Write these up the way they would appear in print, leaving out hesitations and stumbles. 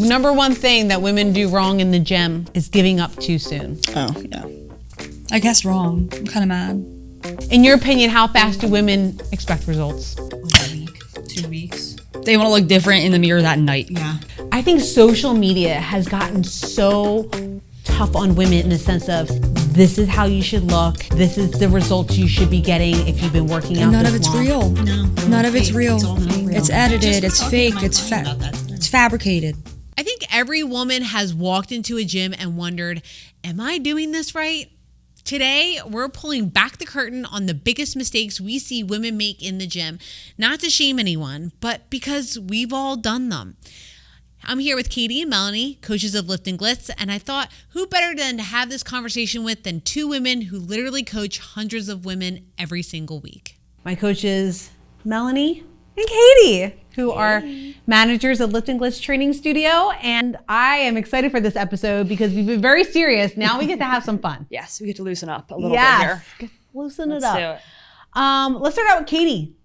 number one thing that women do wrong in the gym is giving up too soon. Oh, yeah. I guess wrong. I'm kind of mad. In your opinion, how fast do women expect results? Like a week, 2 weeks. They want to look different in the mirror that night. Yeah. I think social media has gotten so tough on women in the sense of this is how you should look. This is the results you should be getting if you've been working out. And none this of it's long. real. No. None of it's real. It's all fake. It's edited. It's fake. It's fabricated. I think every woman has walked into a gym and wondered, am I doing this right? Today, we're pulling back the curtain on the biggest mistakes we see women make in the gym. Not to shame anyone, but because we've all done them. I'm here with Katie and Melanie, coaches of Lift Glitz, and I thought, who better than to have this conversation with than two women who literally coach hundreds of women every single week. My coaches, Melanie and Katie, who are managers of Lift Glitz Training Studio, and I am excited for this episode because we've been very serious. Now we get to have some fun. Yes, we get to loosen up a little bit here. Loosen it Let's up. do it. Let's start out with Katie.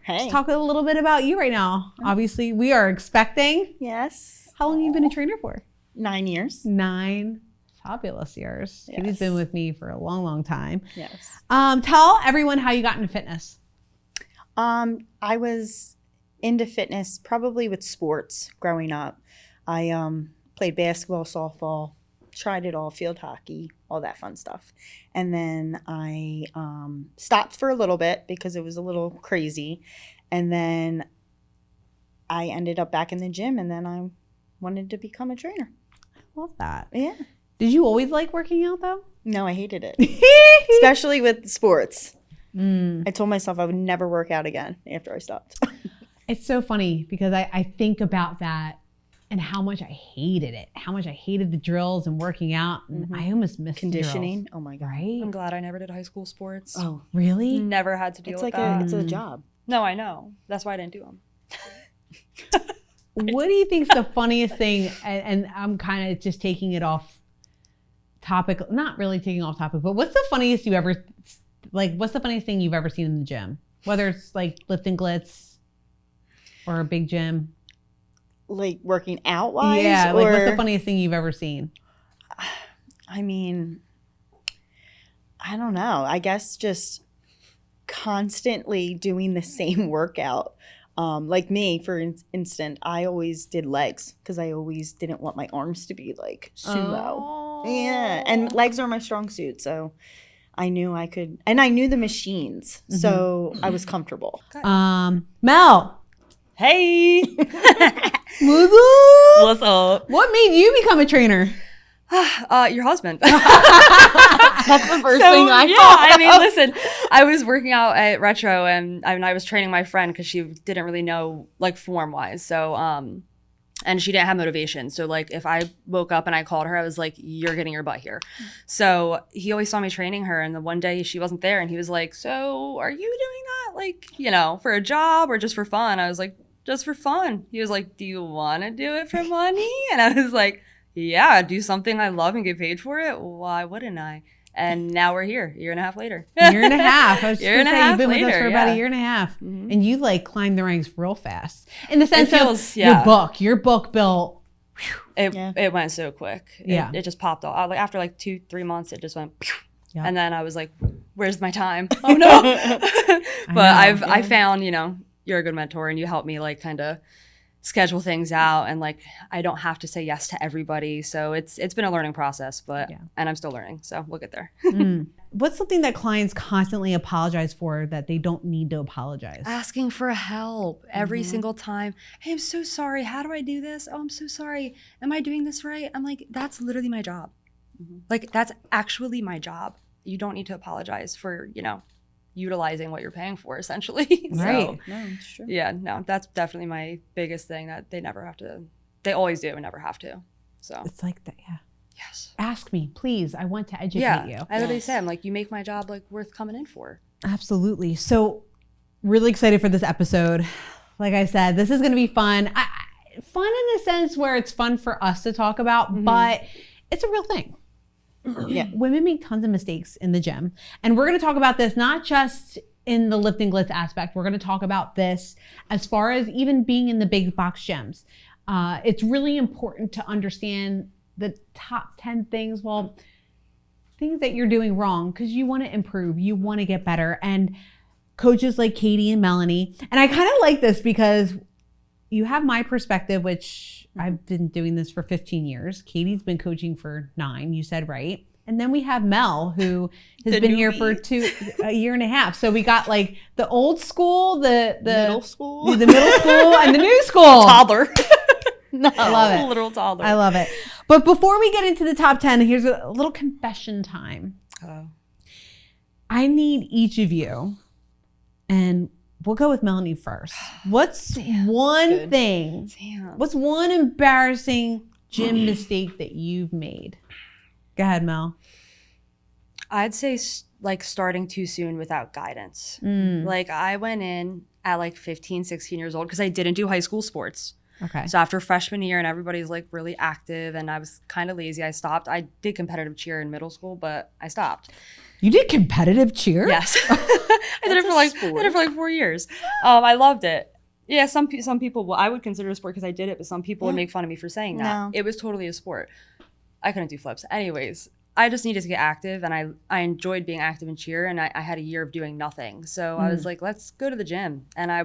Hey. Let's talk a little bit about you right now. Obviously, we are expecting. Yes. How long have you been a trainer for? 9 years. 9 fabulous years. Yes. Katie's been with me for a long, long time. Yes. Tell everyone how you got into fitness. I was into fitness probably with sports growing up. I played basketball, softball, tried it all, field hockey, all that fun stuff. And then I stopped for a little bit because it was a little crazy. And then I ended up back in the gym, and then I wanted to become a trainer. I love that. Yeah. Did you always like working out though? No, I hated it, especially with sports. I told myself I would never work out again after I stopped. It's so funny because I think about that and how much I hated it, how much I hated the drills and working out. And I almost missed Conditioning. the Oh my God. drills. Right? I'm glad I never did high school sports. Oh, Really? Never had to deal it's with like that. it's a job. No, I know. That's why I didn't do them. What do you think is the funniest thing? And I'm kind of just taking it off topic, not really taking off topic, but what's the funniest you ever, what's the funniest thing you've ever seen in the gym? Whether it's like lifting glitz or a big gym. Like working out wise? Yeah, or, what's the funniest thing you've ever seen? I mean, I don't know. I guess just constantly doing the same workout. Like me, for instance, I always did legs because I always didn't want my arms to be like sumo. Oh. Yeah, and legs are my strong suit, so I knew I could, and I knew the machines, so I was comfortable. Mel. Hey! What's What's up? What made you become a trainer? Your husband. That's the first thing I thought. I mean, listen, I was working out at Retro, and I was training my friend because she didn't really know like form wise. So, and she didn't have motivation. So like if I woke up and I called her, I was like, you're getting your butt here. So he always saw me training her. And the one day she wasn't there and he was like, so are you doing that? Like, for a job or just for fun? I was like, just for fun. He was like, do you want to do it for money? And I was like, yeah, do something I love and get paid for it. Why wouldn't I? And now we're here, 1.5 years later. Year and a half. I was just Year and a gonna say, you've half been with us later, for about yeah. a year and a half. And you like climbed the ranks real fast. In the sense feels- of yeah. your book built. It went so quick. Yeah. It just popped off. Like after like 2-3 months, it just went. Yeah. And then I was like, where's my time? Oh no. But I found, you're a good mentor and you help me like kind of schedule things out, and like I don't have to say yes to everybody. So it's been a learning process, but and I'm still learning. So we'll get there. What's something that clients constantly apologize for that they don't need to apologize? Asking for help every single time. Hey, I'm so sorry. How do I do this? Oh, I'm so sorry. Am I doing this right? I'm like, that's literally my job. Like that's actually my job. You don't need to apologize for, utilizing what you're paying for essentially. Right. So, No, it's true. yeah, no, that's definitely my biggest thing that they never have to, they always do and never have to. So It's like that, yeah. yes. Ask me, please. I want to educate you. I literally say, I'm like, you make my job like worth coming in for. Absolutely. So really excited for this episode. Like I said, this is going to be fun. Fun in the sense where it's fun for us to talk about, but it's a real thing. Yeah. Women make tons of mistakes in the gym. And we're going to talk about this, not just in the lifting glitz aspect. We're going to talk about this as far as even being in the big box gyms. It's really important to understand the top 10 things, things that you're doing wrong, because you want to improve, you want to get better. And coaches like Katie and Melanie, and I kind of like this because you have my perspective, which I've been doing this for 15 years. Katie's been coaching for 9, you said, right? And then we have Mel, who has been here for a year and a half. So we got like the old school, the middle school, the middle school, and the new school. Toddler. No, I love it. Literal toddler. I love it. But before we get into the top 10, here's a little confession time. Oh. I need each of you, and we'll go with Melanie first. What's one thing? What's one embarrassing gym mistake that you've made? Go ahead, Mel. I'd say like starting too soon without guidance. Like I went in at like 15, 16 years old because I didn't do high school sports. Okay. So after freshman year and everybody's like really active and I was kind of lazy, I stopped. I did competitive cheer in middle school, but I stopped. You did competitive cheer? Yes. I did it for like 4 years. I loved it. Yeah, some people, well, I would consider it a sport because I did it, but some people would make fun of me for saying that. No. It was totally a sport. I couldn't do flips. Anyways, I just needed to get active, and I enjoyed being active in cheer, and I had a year of doing nothing. So I was like, let's go to the gym. And I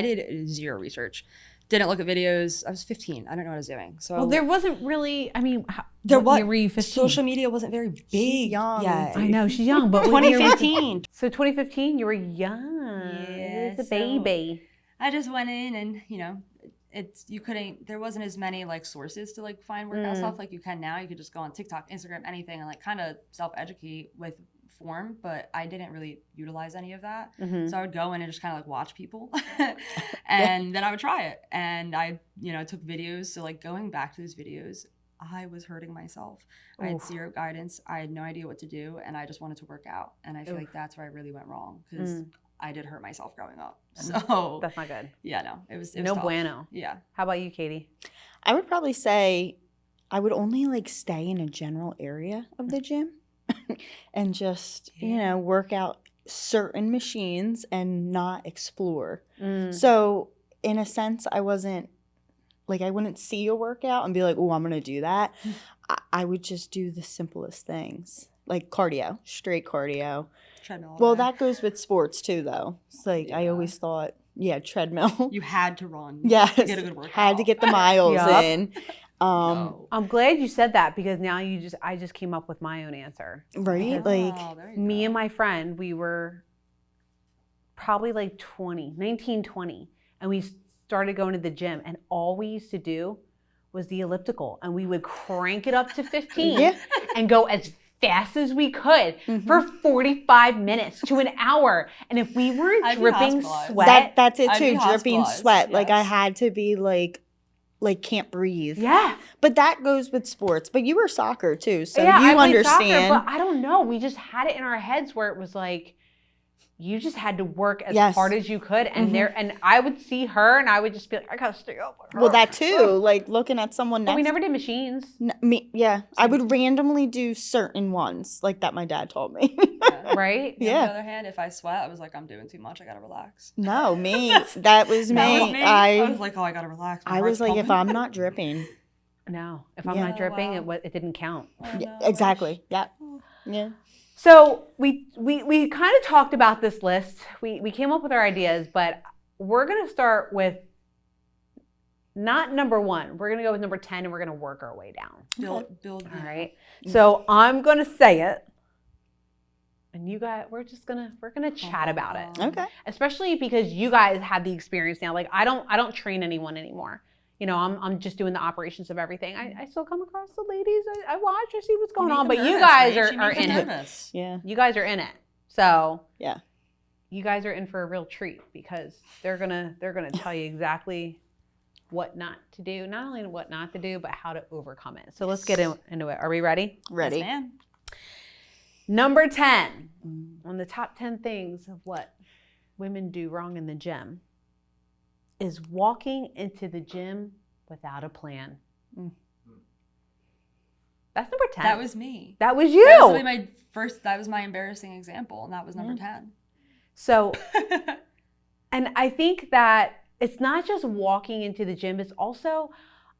did zero research. Didn't look at videos. I was 15. I don't know what I was doing. So Well, there wasn't really, I mean, what year were you 15? Social media wasn't very big. She's young. yet. I know, she's young, but what year was- 2015. So 2015, you were young. Yeah, You was a so- baby. I just went in and, there wasn't as many like sources to like find workout stuff like you can now. You could just go on TikTok, Instagram, anything, and like kind of self-educate with form, but I didn't really utilize any of that. So I would go in and just kind of like watch people and then I would try it. And I, took videos. So like going back to those videos, I was hurting myself. I had zero guidance. I had no idea what to do. And I just wanted to work out. And I feel like that's where I really went wrong because I did hurt myself growing up. So That's not good. yeah, no, it was No tough. bueno. Yeah. How about you, Katie? I would probably say I would only like stay in a general area of the gym and just, work out certain machines and not explore. So in a sense, I wasn't like, I wouldn't see a workout and be like, oh, I'm going to do that. I would just do the simplest things like cardio, straight cardio. Treadmill. Well, that goes with sports too, though. It's like, I always thought, treadmill. You had to run. Yes. To get a good workout. Had to get the miles Yup. in. No. I'm glad you said that because now I just came up with my own answer. Right? Oh, Like, there you Me go. and my friend, we were probably like 19, 20, and we started going to the gym, and all we used to do was the elliptical, and we would crank it up to 15 Yeah. and go as fast as we could for 45 minutes to an hour. And if we were I'd be dripping hospitalized. sweat, that's it I'd be too, dripping hospitalized, sweat. Like, I yes. had to be like can't breathe. yeah. But that goes with sports. But you were soccer too, so yeah, you I played understand. soccer, but I don't know. We just had it in our heads where it was like, you just had to work as Yes. hard as you could. And and I would see her and I would just be like, I gotta stay up with her. Well, that too, like looking at someone But next. we never did machines. I would randomly do certain ones, like that my dad told me. Yeah. Right? On Yeah. the other hand, if I sweat, I was like, I'm doing too much. I gotta relax. No, me. That was me. That was me. I was I like, oh, I gotta relax. My I was heart's like, if pumping. I'm not dripping. No. If I'm Yeah. not dripping, Oh, wow. it didn't count. Oh, Yeah, no, exactly. Yeah. Yeah. So we kind of talked about this list. We came up with our ideas, but we're gonna start with not number 1. We're gonna go with number 10 and we're gonna work our way down. Build. All right. So I'm gonna say it. And you guys, we're gonna chat about it. Okay. Especially because you guys have the experience now. Like I don't train anyone anymore. I'm just doing the operations of everything. I still come across the ladies. I watch, I see what's going on. But you guys are in it. Yeah. You guys are in it. So Yeah. you guys are in for a real treat because they're gonna tell you exactly what not to do. Not only what not to do, but how to overcome it. So let's get into it. Are we ready? Ready. Yes, ma'am. Number 10 on the top 10 things of what women do wrong in the gym is walking into the gym without a plan. That's number 10. That was me. That was you. That was really that was my embarrassing example, and that was number 10. So, and I think that it's not just walking into the gym. It's also,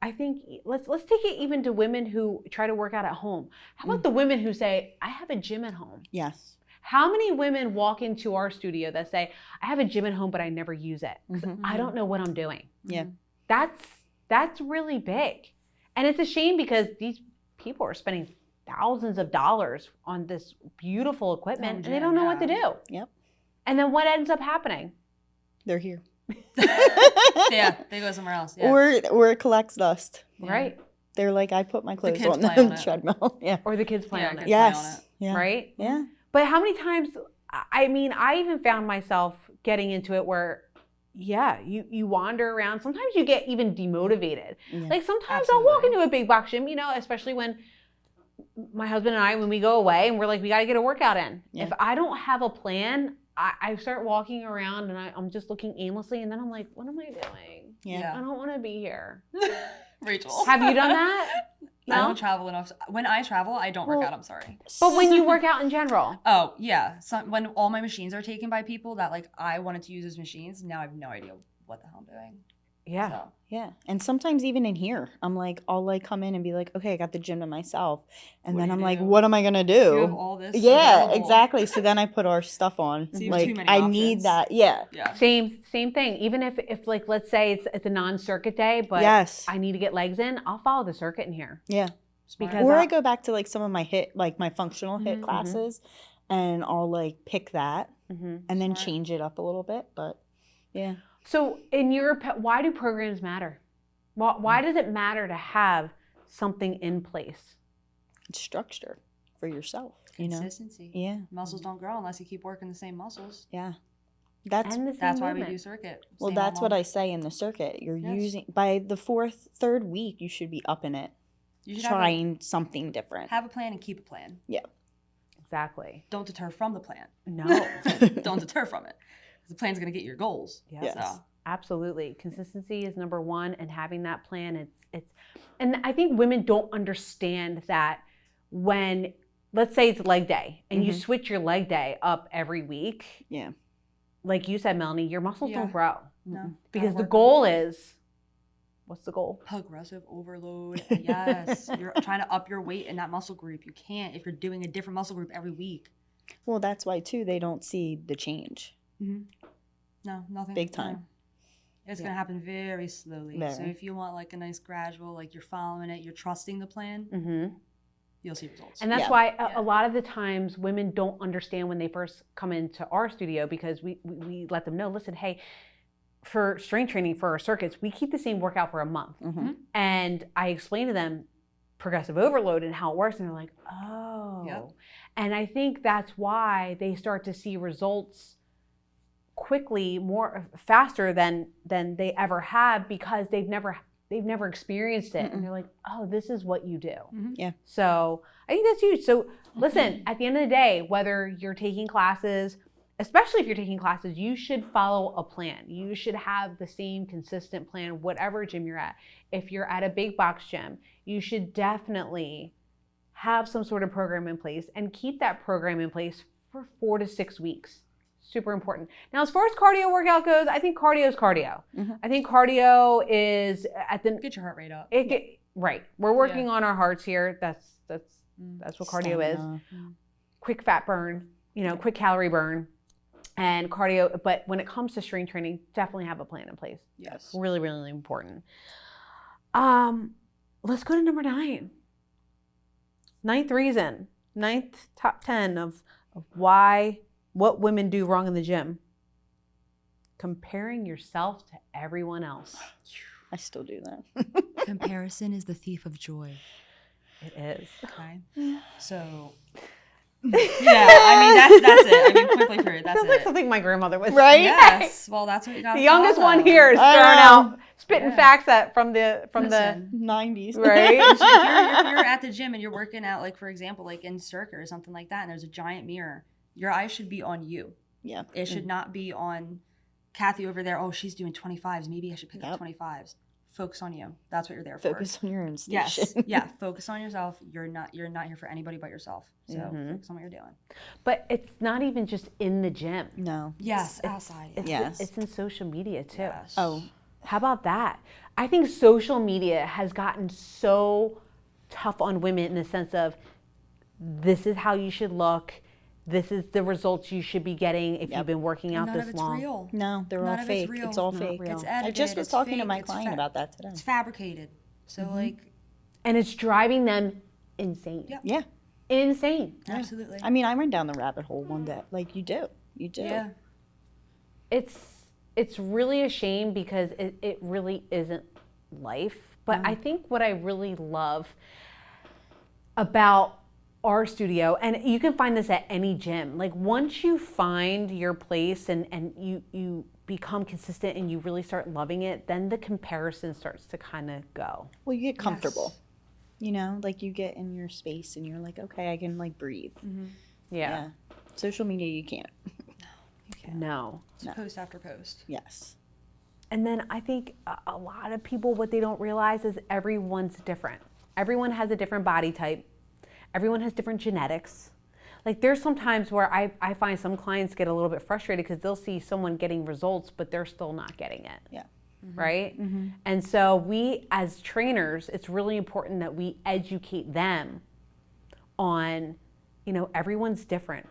I think, let's take it even to women who try to work out at home. How about the women who say, I have a gym at home? Yes. How many women walk into our studio that say, I have a gym at home, but I never use it because I don't know what I'm doing? Yeah. That's really big. And it's a shame because these people are spending thousands of dollars on this beautiful equipment and they don't know what to do. Yep. And then what ends up happening? They're here. Yeah, they go somewhere else. Yeah. Or it collects dust. Yeah. Right. They're like, I put my clothes kids on play the on it. treadmill. Yeah. Or the kids play on it. Yes. Yeah. Right? Yeah. But how many times, I mean, I even found myself getting into it where, you wander around. Sometimes you get even demotivated. Yeah. Like sometimes I'll walk into a big box gym, especially when my husband and I, when we go away and we're like, we got to get a workout in. Yeah. If I don't have a plan, I start walking around and I'm just looking aimlessly. And then I'm like, what am I doing? Yeah. I don't want to be here. Rachel. Have you done that? No? I don't travel enough. When I travel, I don't work out. I'm sorry. But when you work out in general. Oh, yeah. So when all my machines are taken by people that like I wanted to use as machines, now I have no idea what the hell I'm doing. Yeah. So. Yeah. And sometimes even in here, I'm like, I'll like come in and be like, okay, I got the gym to myself. And then I'm like, what am I going to do? You have all this. Yeah, available. Exactly. So then I put our stuff on. So you have like too many I options. need that. Yeah. Same thing. Even if like, let's say it's a non-circuit day, but I need to get legs in, I'll follow the circuit in here. Yeah. Because or I go back to like some of my HIIT, like my functional HIIT classes, and I'll like pick that and then change it up a little bit. But yeah. So in your, why do programs matter? Why does it matter to have something in place? It's structure for yourself. Consistency. Yeah. Muscles don't grow unless you keep working the same muscles. Yeah. That's why we do circuit. Well, that's what I say in the circuit. You're using, by the third week, you should be up in it. You should trying something different. Have a plan and keep a plan. Yeah. Exactly. Don't deter from the plan. No. Don't deter from it. The plan's going to get your goals. Yes. So. Absolutely. Consistency is number one, and having that plan, and I think women don't understand that when, let's say it's leg day and you switch your leg day up every week. Yeah. Like you said, Melanie, your muscles don't grow. No. Because the goal is, what's the goal? Progressive overload. Yes. You're trying to up your weight in that muscle group. You can't if you're doing a different muscle group every week. Well, that's why too, they don't see the change. No, nothing. Big time. No. It's going to happen very slowly. So if you want like a nice gradual, like you're following it, you're trusting the plan, you'll see results. And that's why a lot of the times women don't understand when they first come into our studio, because we let them know, listen, hey, for strength training for our circuits, we keep the same workout for a month. And I explain to them progressive overload and how it works, and they're like, oh. Yep. And I think that's why they start to see results quickly, faster than they ever have, because they've never experienced it. And they're like, oh, this is what you do. Yeah. So I think that's huge. So listen, at the end of the day, whether you're taking classes, especially if you're taking classes, you should follow a plan. You should have the same consistent plan, whatever gym you're at. If you're at a big box gym, you should definitely have some sort of program in place and keep that program in place for 4 to 6 weeks. Super important. Now, as far as cardio workout goes, I think cardio is cardio. I think cardio is get your heart rate up. Right. We're working on our hearts here. That's what cardio is. Quick fat burn, quick calorie burn, and cardio. But when it comes to strength training, definitely have a plan in place. Yes. Really, really important. Let's go to number 9. Ninth reason. 9th top 10 of what women do wrong in the gym. Comparing yourself to everyone else. I still do that. Comparison is the thief of joy. It is. Okay. So, that's it. I mean, quickly period. That's Sounds like something my grandmother would right? say. Yes. Well, that's what you got. The youngest one here is throwing out spitting facts from the 90s. Right. if you're at the gym and you're working out, like for example, like in circuit or something like that, and there's a giant mirror, your eyes should be on you. Yeah. It should not be on Kathy over there. Oh, she's doing 25s. Maybe I should pick up 25s. focus on you. That's what you're there Focus for. on your own Yes. station. Yeah. Focus on yourself. You're not here for anybody but yourself. So focus on what you're doing. But it's not even just in the gym. No. Yes. Outside. Yes. It's in social media too. Yes. Oh, How about that? I think social media has gotten so tough on women in the sense of this is how you should look. This is the results you should be getting if you've been working out None this of it's long. real. no, they're None all of fake. it's real. It's all Not fake. real. It's edited. I just was it's talking to fake, my it's client about that today. It's fabricated. So like, And it's driving them insane. Yep. Yeah. Insane. absolutely. I mean, I went down the rabbit hole one day. Like you do. You do. Yeah. It's really a shame because it really isn't life. But I think what I really love about our studio, and you can find this at any gym, like once you find your place and you become consistent and you really start loving it, then the comparison starts to kind of go. Well, you get comfortable. Yes. You know, like you get in your space and you're like, okay, I can like breathe. Yeah. Social media, you can't. No. It's post after post. Yes. And then I think a lot of people, what they don't realize is everyone's different. Everyone has a different body type. Everyone has different genetics. Like there's some times where I find some clients get a little bit frustrated because they'll see someone getting results, but they're still not getting it. Yeah. Right? And so we as trainers, it's really important that we educate them on, everyone's different.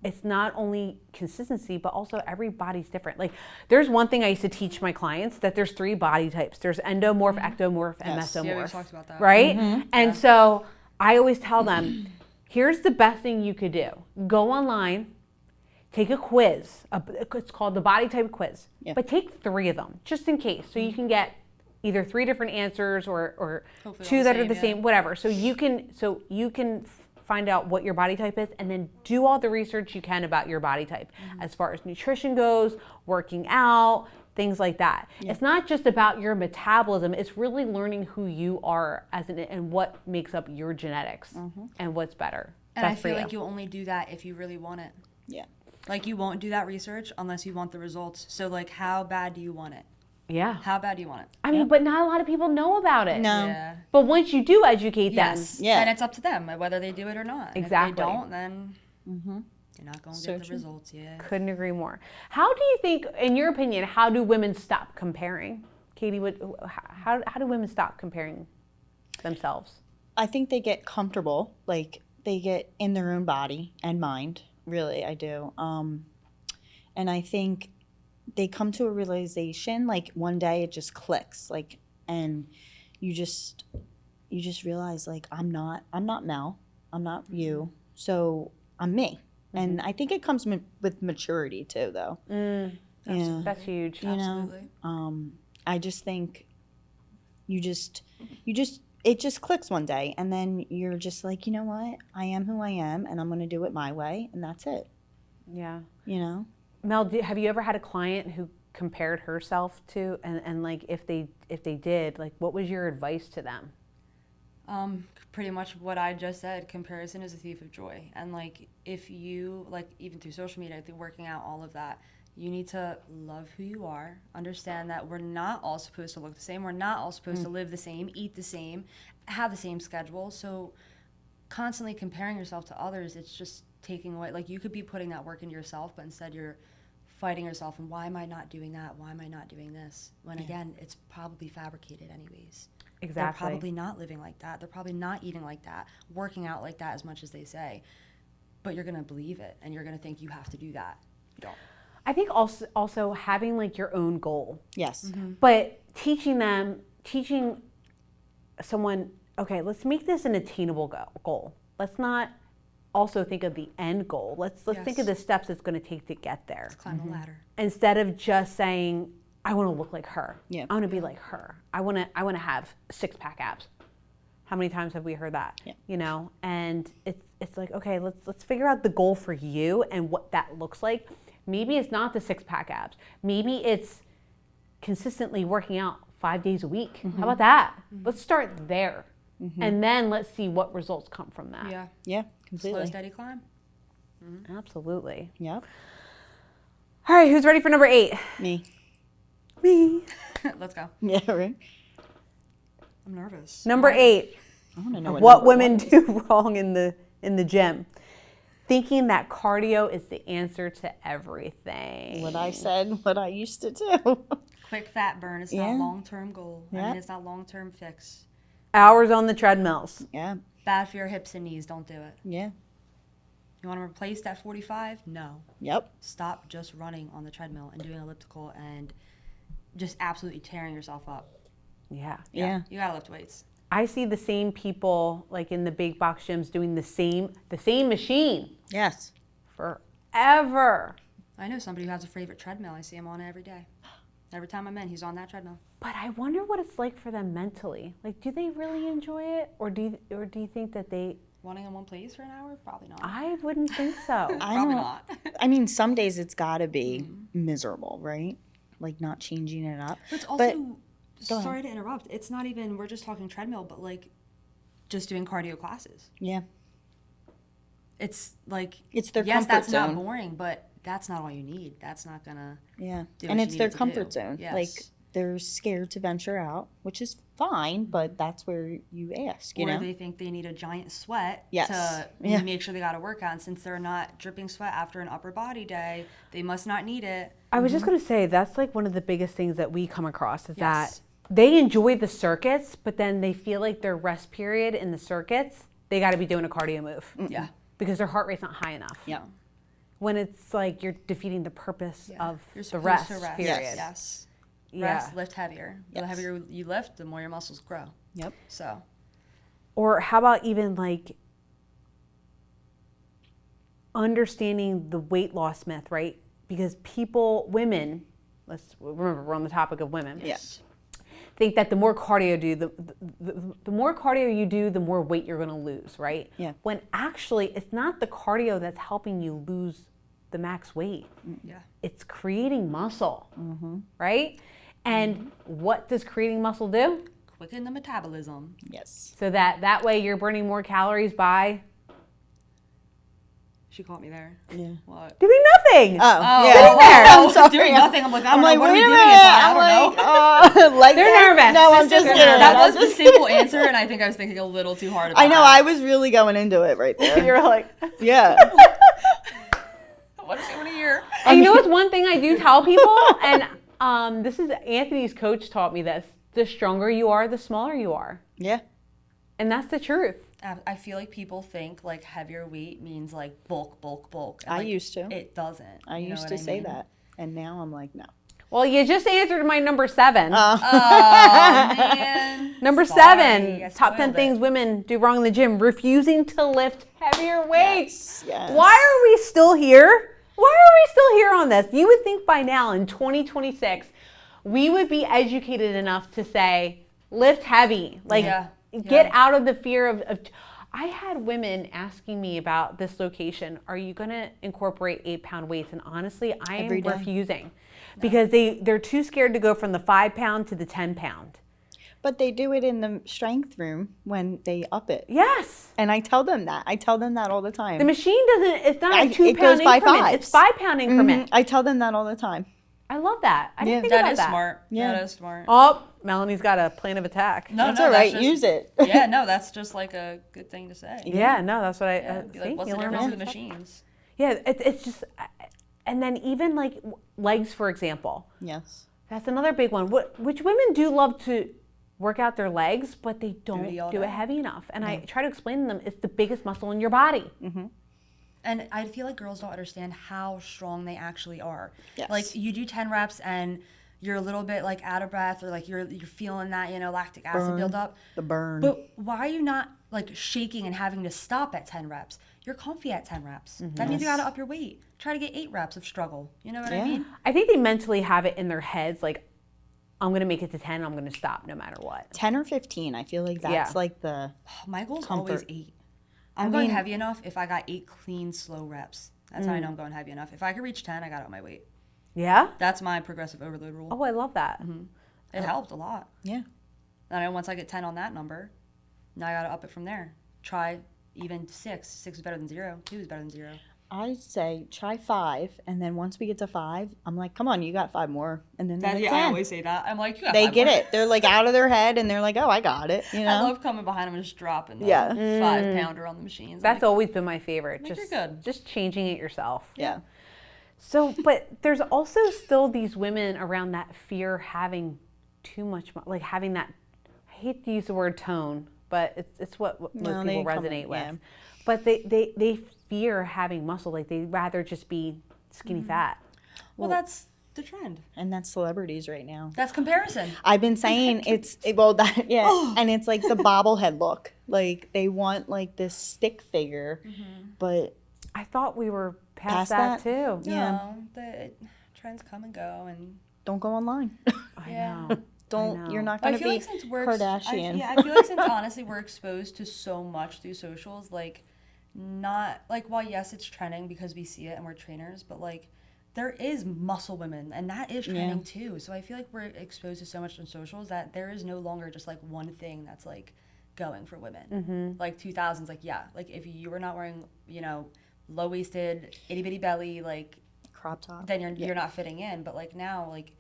It's not only consistency, but also everybody's different. Like there's one thing I used to teach my clients that there's 3 body types. There's endomorph, ectomorph, and Yes. mesomorph. Yeah, we talked about that. Right? And so I always tell them, here's the best thing you could do. Go online, take a quiz. It's called the body type quiz. Yeah. But take 3 of them, just in case. So you can get either 3 different answers or Hopefully 2 all that the are the same, same, whatever. So you can find out what your body type is and then do all the research you can about your body type as far as nutrition goes, working out, things like that. It's not just about your metabolism, it's really learning who you are and what makes up your genetics and what's better. And I best for feel you. like you'll only do that if you really want it. Yeah. Like you won't do that research unless you want the results. So like, how bad do you want it? Yeah. How bad do you want it? I mean, but not a lot of people know about it. No. Yeah. But once you do educate Yes. them, Yeah. And it's up to them whether they do it or not. And Exactly. if they don't, then you're not going to So get the true. results. Yeah. couldn't agree more. How do you think, in your opinion, how do women stop comparing? Katie, how do women stop comparing themselves? I think they get comfortable, like they get in their own body and mind. Really, I do. And I think they come to a realization, like one day it just clicks, like, and you just realize, like, I'm not Mel, I'm not you, so I'm me. And I think it comes with maturity too, though. Yeah. That's huge. You know, Absolutely. I just think it just clicks one day, and then you're just like, you know what? I am who I am, and I'm going to do it my way, and that's it. Yeah. You know? Mel, have you ever had a client who compared herself to, and like if they did, like what was your advice to them? Pretty much what I just said. Comparison is a thief of joy. And like, if you, like, even through social media, through working out, all of that, you need to love who you are, understand that we're not all supposed to look the same, we're not all supposed to live the same, eat the same, have the same schedule. So constantly comparing yourself to others, it's just taking away, like, you could be putting that work into yourself, but instead you're fighting yourself, and why am I not doing that, why am I not doing this, when again, it's probably fabricated anyways. Exactly. They're probably not living like that, they're probably not eating like that, working out like that as much as they say, but you're gonna believe it and you're gonna think you have to do that. You don't. I think also having like your own goal, Yes. but teaching someone, okay, let's make this an attainable goal. Let's not also think of the end goal. Let's think Yes. of the steps it's going to take to get there. Climb the ladder. Instead of just saying, I want to look like her. Yeah. I want to be like her. I want to have 6-pack abs. How many times have we heard that? Yeah. You know, and it's like, okay, let's figure out the goal for you and what that looks like. Maybe it's not the 6-pack abs. Maybe it's consistently working out 5 days a week. How about that? Let's start there. And then let's see what results come from that. Yeah. Yeah, Slow, completely. steady climb. Absolutely. Yep. All right, who's ready for number 8? Me. Me. Let's go. Yeah, right. I'm nervous. Number 8. I want to know What women do wrong in the gym. Thinking that cardio is the answer to everything. What I said, what I used to do. Quick fat burn. It's not a long-term goal. I mean, it's not long-term fix. Hours on the treadmills. Yeah. Bad for your hips and knees. Don't do it. Yeah. You want to replace that 45? No. Yep. Stop just running on the treadmill and doing elliptical and just absolutely tearing yourself up. Yeah. Yeah. You gotta lift weights. I see the same people like in the big box gyms doing the same machine Yes. forever. I know somebody who has a favorite treadmill. I see him on it every day. Every time I'm in, he's on that treadmill. But I wonder what it's like for them mentally. Like, do they really enjoy it, or do you think that they? Running in one place for an hour? Probably not. I wouldn't think so. Probably not. I mean, some days it's got to be miserable, right? Like not changing it up. But it's also, sorry to interrupt, it's not even, we're just talking treadmill, but like just doing cardio classes. Yeah. It's like, It's their yes, comfort that's zone. not boring, but that's not all you need. That's not gonna Yeah. do And what it's you their need to comfort do. zone. Yes. Like they're scared to venture out, which is fine, but that's where you ask, you or know? they think they need a giant sweat Yes. to Yeah. make sure they got to work out. And since they're not dripping sweat after an upper body day, they must not need it. I was just gonna say that's like one of the biggest things that we come across is Yes. that they enjoy the circuits, but then they feel like their rest period in the circuits, they got to be doing a cardio move Yeah. because their heart rate's not high enough. Yeah. When it's like you're defeating the purpose of You're the supposed rest, to rest. period. Yes. Yeah. Rest, lift heavier. The heavier you lift, the more your muscles grow. Yep. So, Or how about even like understanding the weight loss myth, right? Because women, let's remember we're on the topic of women. Yes. Think that the more cardio the more cardio you do, the more weight you're going to lose, right? Yeah. When actually it's not the cardio that's helping you lose the max weight. yeah. It's creating muscle, right? And what does creating muscle do? Quicken the metabolism. Yes. So that way you're burning more calories by She caught me there. Yeah. What? doing nothing. Oh, yeah. Sitting there. I'm sorry. Doing nothing. I'm like, I don't know. What are wait we a doing? minute. I don't know. Like They're that? nervous. No, I'm just kidding. That I'm was the just simple answer, and I think I was thinking a little too hard about I know. that. I was really going into it right there. You're like, Yeah. What do you want to hear? and you know what's one thing I do tell people, and this is Anthony's coach taught me this: the stronger you are, the smaller you are, Yeah. and that's the truth. I feel like people think like heavier weight means like bulk. And, I like, used to. It doesn't. I You know used what to say mean? that. And now I'm like, no. Well, you just answered my number 7. Oh man. Number Sorry, 7, I top 10 spoiled things it. women do wrong in the gym: refusing to lift heavier weights. Yes. Why are we still here? Why are we still here on this? You would think by now in 2026, we would be educated enough to say, lift heavy. Like, get out of the fear of I had women asking me about this location. Are you going to incorporate 8-pound weights? And honestly, I am Every day. refusing because they're too scared to go from the 5-pound to the 10-pound. But they do it in the strength room when they up it. Yes. And I tell them that. I tell them that all the time. The machine doesn't, it's not a It 2-pound goes by increment. fives. It's 5-pound increment. I tell them that all the time. I love that. I didn't think That about is that. smart. Yeah. That is smart. Oh, Melanie's got a plan of attack. No, That's no, all right. just- Use it. Yeah, no, that's just like a good thing to say. Yeah, no, that's what I Yeah, be see, like, what's you the learn difference all in the this stuff. machines? Yeah, it's just, and then even like legs, for example. Yes. That's another big one. Which women do love to work out their legs, but they don't Duty all do it day. heavy enough. And I try to explain to them it's the biggest muscle in your body. And I feel like girls don't understand how strong they actually are. Yes. Like you do 10 reps and you're a little bit like out of breath or like you're feeling that, lactic acid build up. The burn. But why are you not like shaking and having to stop at 10 reps? You're comfy at 10 reps. That means you gotta up your weight. Try to get 8 reps of struggle. You know what I mean? I think they mentally have it in their heads like, I'm going to make it to 10, I'm going to stop no matter what. 10 or 15. I feel like that's like the... My goal's Comfort. always 8. I'm going heavy enough if I got 8 clean, slow reps. That's how I know I'm going heavy enough. If I could reach 10, I got up my weight. Yeah? That's my progressive overload rule. Oh, I love that. It helped a lot. Yeah. And then once I get 10 on that number, now I got to up it from there. Try even 6. 6 is better than 0. 2 is better than 0. I say try 5, and then once we get to 5, I'm like, come on, you got 5 more, and then I 10. always say that. I'm like, you got They 5 get more. it. They're like out of their head, and they're like, oh, I got it. You know, I love coming behind them and just dropping the 5-pounder on the machines. That's always been my favorite. Like, just, you're good. Just changing it yourself. yeah. So, but there's also still these women around that fear having too much, like having that, I hate to use the word tone, but it's what most people resonate with. Yeah. But they fear having muscle. Like they'd rather just be skinny fat. Well, that's the trend. And that's celebrities right now. That's comparison. I've been saying and it's like the bobblehead look. Like they want like this stick figure, but I thought we were past that too. Yeah. No, the trends come and go, and don't go online. I Yeah. know. Don't. You're not going to be Kardashian. I feel like since honestly we're exposed to so much through socials, like not like while yes it's trending because we see it and we're trainers, but like there is muscle women and that is trending too. So I feel like we're exposed to so much on socials that there is no longer just like one thing that's like going for women. Like 2000s, like like if you were not wearing low waisted itty bitty belly like crop top, then you're not fitting in. But like now like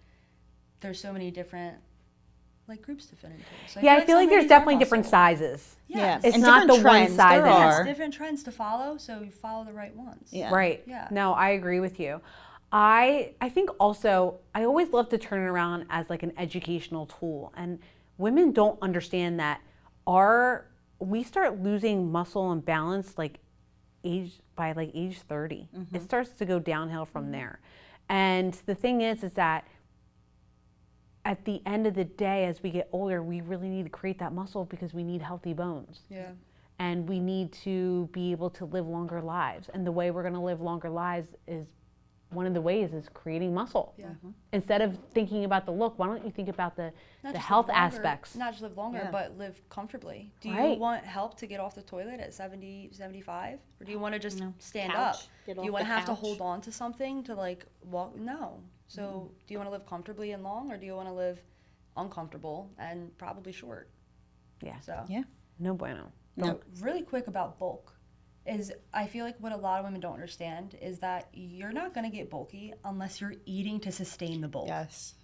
there's so many different like groups to fit into. So I feel like there's definitely different sizes. Yeah. It's And not the different one trends size. there are. It's different trends to follow, so you follow the right ones. Yeah. Right. Yeah. No, I agree with you. I think also I always love to turn it around as like an educational tool, and women don't understand that we start losing muscle and balance like age 30. It starts to go downhill from there. And the thing is that at the end of the day, as we get older, we really need to create that muscle because we need healthy bones. Yeah. And we need to be able to live longer lives. And the way we're going to live longer lives is one of the ways is creating muscle. Yeah. Instead of thinking about the look, why don't you think about the health aspects? Not just live longer, but live comfortably. Do you Right. want help to get off the toilet at 70, 75? Or do you want to just stand Couch. up? Get Do off you want the to have to couch. hold on to something to like walk? No. So do you want to live comfortably and long, or do you want to live uncomfortable and probably short? Yeah. So Yeah. No bueno. So really quick about bulk is I feel like what a lot of women don't understand is that you're not going to get bulky unless you're eating to sustain the bulk. Yes.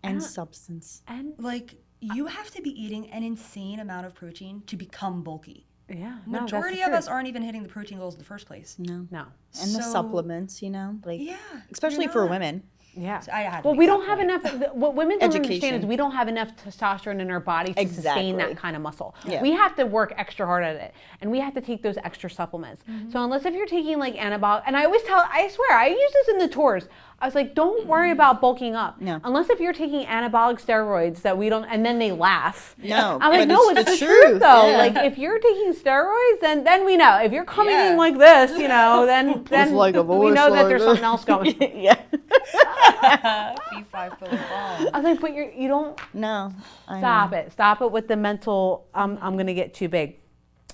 And substance. And Like you have to be eating an insane amount of protein to become bulky. yeah, Majority of us aren't even hitting the protein goals in the first place. No. No. And the So- supplements, like Yeah. especially you're for not. women. Yeah. So I had to Well, make we that don't have point. enough. What women don't understand Education. is we don't have enough testosterone in our body to sustain Exactly. that kind of muscle. Yeah. We have to work extra hard at it, and we have to take those extra supplements. So unless if you're taking like anabolic, and I swear, I use this in the tours. I was like, don't worry about bulking up. No. Unless if you're taking anabolic steroids that we don't, and then they laugh. No, I'm like, but no, it's it's the the truth truth, though. yeah. Like if you're taking steroids, then we know. If you're coming Yeah. in like this, then like a we know that there's something else going. Yeah. Be 5 foot bomb. I was like, but you don't. No. I Stop it. Stop it with the mental, I'm going to get too big.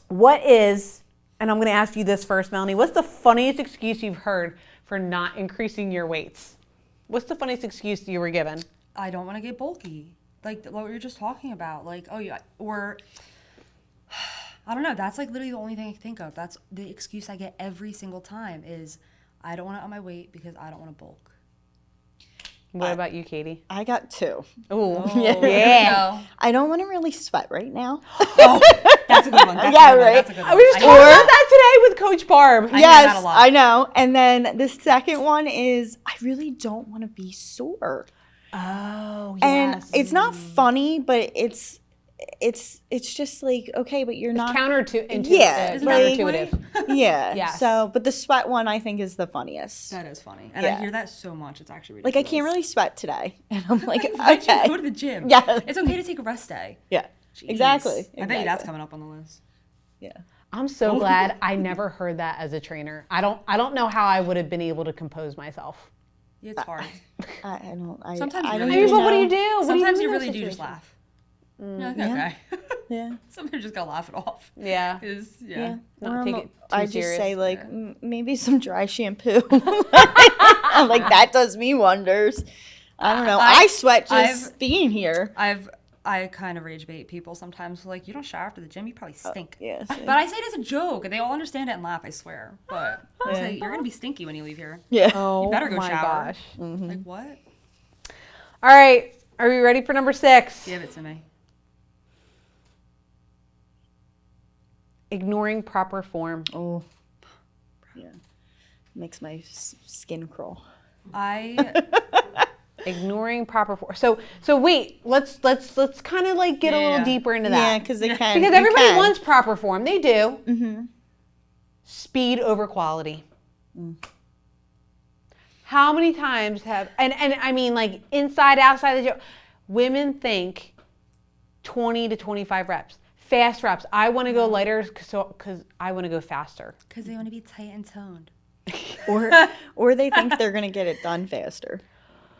What is, and I'm going to ask you this first, Melanie, what's the funniest excuse you've heard for not increasing your weights? What's the funniest excuse you were given? I don't want to get bulky. Like what we were just talking about. Like, oh yeah, or I don't know. That's like literally the only thing I can think of. That's the excuse I get every single time is I don't want to up my weight because I don't want to bulk. What about you, Katie? I got 2. Oh, Yeah. I don't want to really sweat right now. Oh, that's a good one. That's Yeah, a good one. right. That's a good I one. was just talking Or- about that today with Coach Barb. I hear that a lot. I know. And then the second one is I really don't want to be sore. Oh, And it's not funny, but it's just like, okay, but you're not. counterintuitive. Yeah, Isn't that the counterintuitive. point? Yeah. Yes. So, but the sweat one I think is the funniest. That is funny. And Yeah. I hear that so much. It's actually Like ridiculous. I can't really sweat today. And I'm like, Why'd you okay. go to the gym? Yeah. It's okay to take a rest day. Yeah. Jeez. Exactly. I bet you that's coming up on the list. Yeah. I'm so glad I never heard that as a trainer. I don't know how I would have been able to compose myself. Yeah, it's hard. I don't. Sometimes I you don't really even But what do know. you do? What do Sometimes do you in really those do just situations? laugh. You're like, yeah. okay. Yeah. Sometimes you just gotta laugh it off. Yeah. Yeah. Not take it too I just serious. say like maybe some dry shampoo. I'm like that does me wonders. I don't know. I sweat just being here. I've I kind of rage bait people sometimes. Like, you don't shower after the gym, you probably stink. Yes. But I say it as a joke, and they all understand it and laugh, I swear. But I say, you're going to be stinky when you leave here. Yeah. Oh, You better go my shower. gosh. Like, what? All right. Are we ready for number 6? Give it to me. Ignoring proper form. Oh. Yeah. Makes my skin crawl. Ignoring proper form. So wait, let's kind of like get a little deeper into that. Yeah, because they can. Because everybody wants proper form. They do. Mm-hmm. Speed over quality. How many times have, and I mean like inside, outside the gym, women think 20 to 25 reps. Fast reps. I want to go lighter because I want to go faster. Because they want to be tight and toned. Or they think they're going to get it done faster.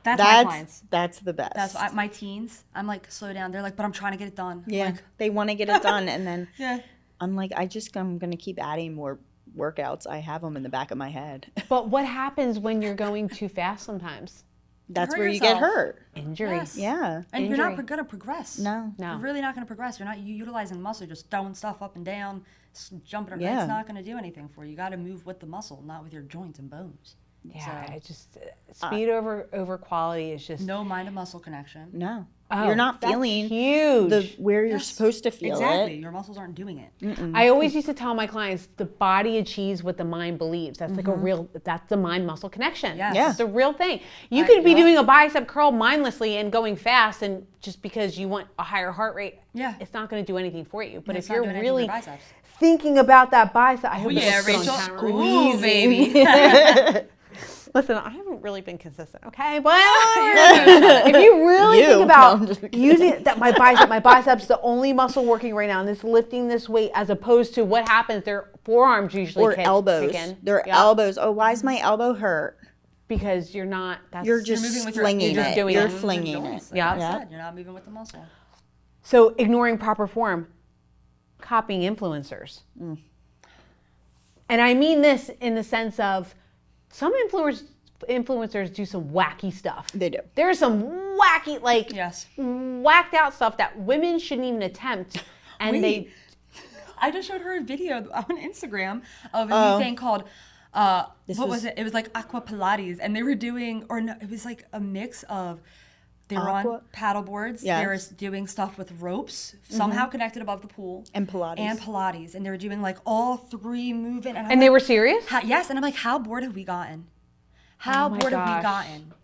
That's my clients. That's the best. That's my teens. I'm like, slow down. They're like, but I'm trying to get it done. Yeah. Like, They want to get it done. And then yeah. I'm like, I'm going to keep adding more workouts. I have them in the back of my head. But what happens when you're going too fast sometimes? That's Hurt where you yourself. get hurt. Injury. Yes. Yeah. And Injury. you're not going to progress. No. You're really not going to progress. You're not utilizing muscle. You're just throwing stuff up and down, jumping around. Yeah. It's not going to do anything for you. You got to move with the muscle, not with your joints and bones. Yeah, So, it just speed over quality is just no mind to muscle connection. No. Oh, You're not that's feeling huge. where you're supposed to feel Exactly. it. Your muscles aren't doing it. I always used to tell my clients the body achieves what the mind believes. That's like that's the mind muscle connection. Yes. Yeah. It's a real thing. You could be doing a bicep curl mindlessly and going fast, and just because you want a higher heart rate, it's not going to do anything for you. But if you're really thinking about that bicep, I hope yeah, it's Rachel. on camera. Ooh, baby. Listen, I haven't really been consistent, okay? But if you really think about using that, my biceps the only muscle working right now, and it's lifting this weight, as opposed to what happens, their forearms usually Or elbows. Their elbows. Oh, why is my elbow hurt? Because you're not. You're just moving with flinging your, it. doing You're it. flinging it. Yeah. Yeah. You're not moving with the muscle. So ignoring proper form, copying influencers. And I mean this in the sense of some influencers do some wacky stuff. They do. There's some wacky, like whacked out stuff that women shouldn't even attempt. And I just showed her a video on Instagram of a new thing called, what was it? It was like Aqua Pilates, and they were doing, or no, it was like a mix of, they were on paddle boards. Yes. They were doing stuff with ropes, somehow connected above the pool. And Pilates. And they were doing like all three moving. And they were serious? Yes. And I'm like, how bored have we gotten? How bored have we gotten?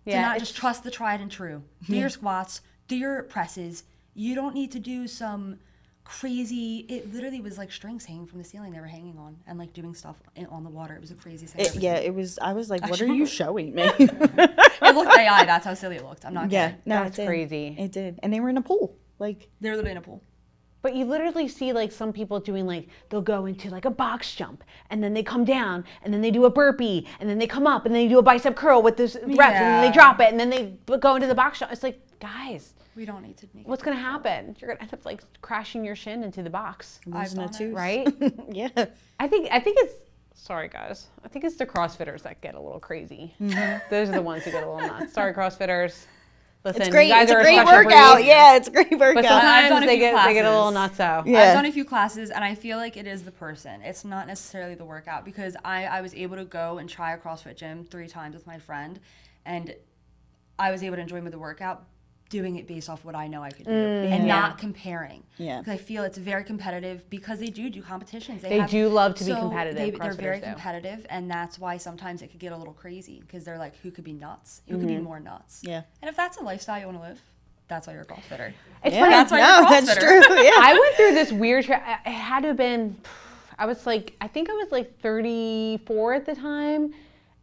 To not just trust the tried and true. Do your squats, do your presses. You don't need to do some crazy, it literally was like strings hanging from the ceiling they were hanging on and like doing stuff on the water. It was the craziest thing. It was, I was like, what are you showing me? It looked AI, that's how silly it looked. I'm not kidding. No, That's crazy. It did. And they were in a pool. Like, They're literally in a pool. But you literally see like some people doing like, they'll go into like a box jump and then they come down and then they do a burpee and then they come up and then they do a bicep curl with this reps and then they drop it and then they go into the box jump. It's like, guys, we don't need to make what's going to happen? You're going to end up like crashing your shin into the box. losing a tooth. Right? Yeah. I think it's, sorry guys, I think it's the CrossFitters that get a little crazy. Those are the ones who get a little nuts. Sorry, CrossFitters. Listen, It's great. you guys It's are a great special workout. breed. Yeah, it's a great workout. But I've done sometimes a they few get a little classes. nutso. Yeah. I've done a few classes and I feel like it is the person. It's not necessarily the workout because I was able to go and try a CrossFit gym 3 times with my friend and I was able to enjoy the workout doing it based off what I know I could do and not comparing. Yeah. Because I feel it's very competitive because they do competitions. They do love to be competitive. They're very CrossFitters do. competitive and that's why sometimes it could get a little crazy because they're like, who could be nuts? Who could be more nuts? Yeah. And if that's a lifestyle you want to live, that's why you're a CrossFitter. It's Yeah. funny. That's why you're a CrossFitter. That's true. Yeah. I went through this weird it had to have been, I think I was like 34 at the time.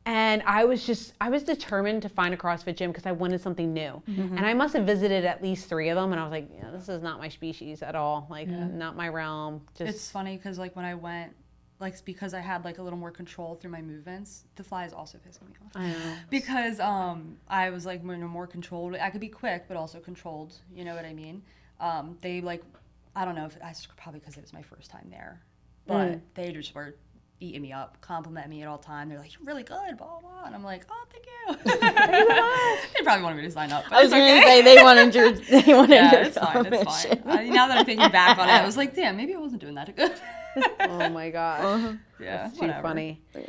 And I was determined to find a CrossFit gym because I wanted something new. And I must have visited at least 3 of them. And I was like, yeah, this is not my species at all. Like, not my realm. It's funny because like when I went, like because I had like a little more control through my movements, the fly is also pissing me off. I know. Because I was like more controlled. I could be quick, but also controlled. You know what I mean? They like, I don't know if that's probably because it was my first time there, but they just were eating me up, compliment me at all time. They're like, "You're really good," blah, blah, blah. And I'm like, "Oh, thank you." They probably wanted me to sign up. But I was going to say they wanted your it's fine. It's fine. Now that I'm thinking back on it, I was like, damn, maybe I wasn't doing that good. Oh my gosh. Yeah, That's too funny. Yeah.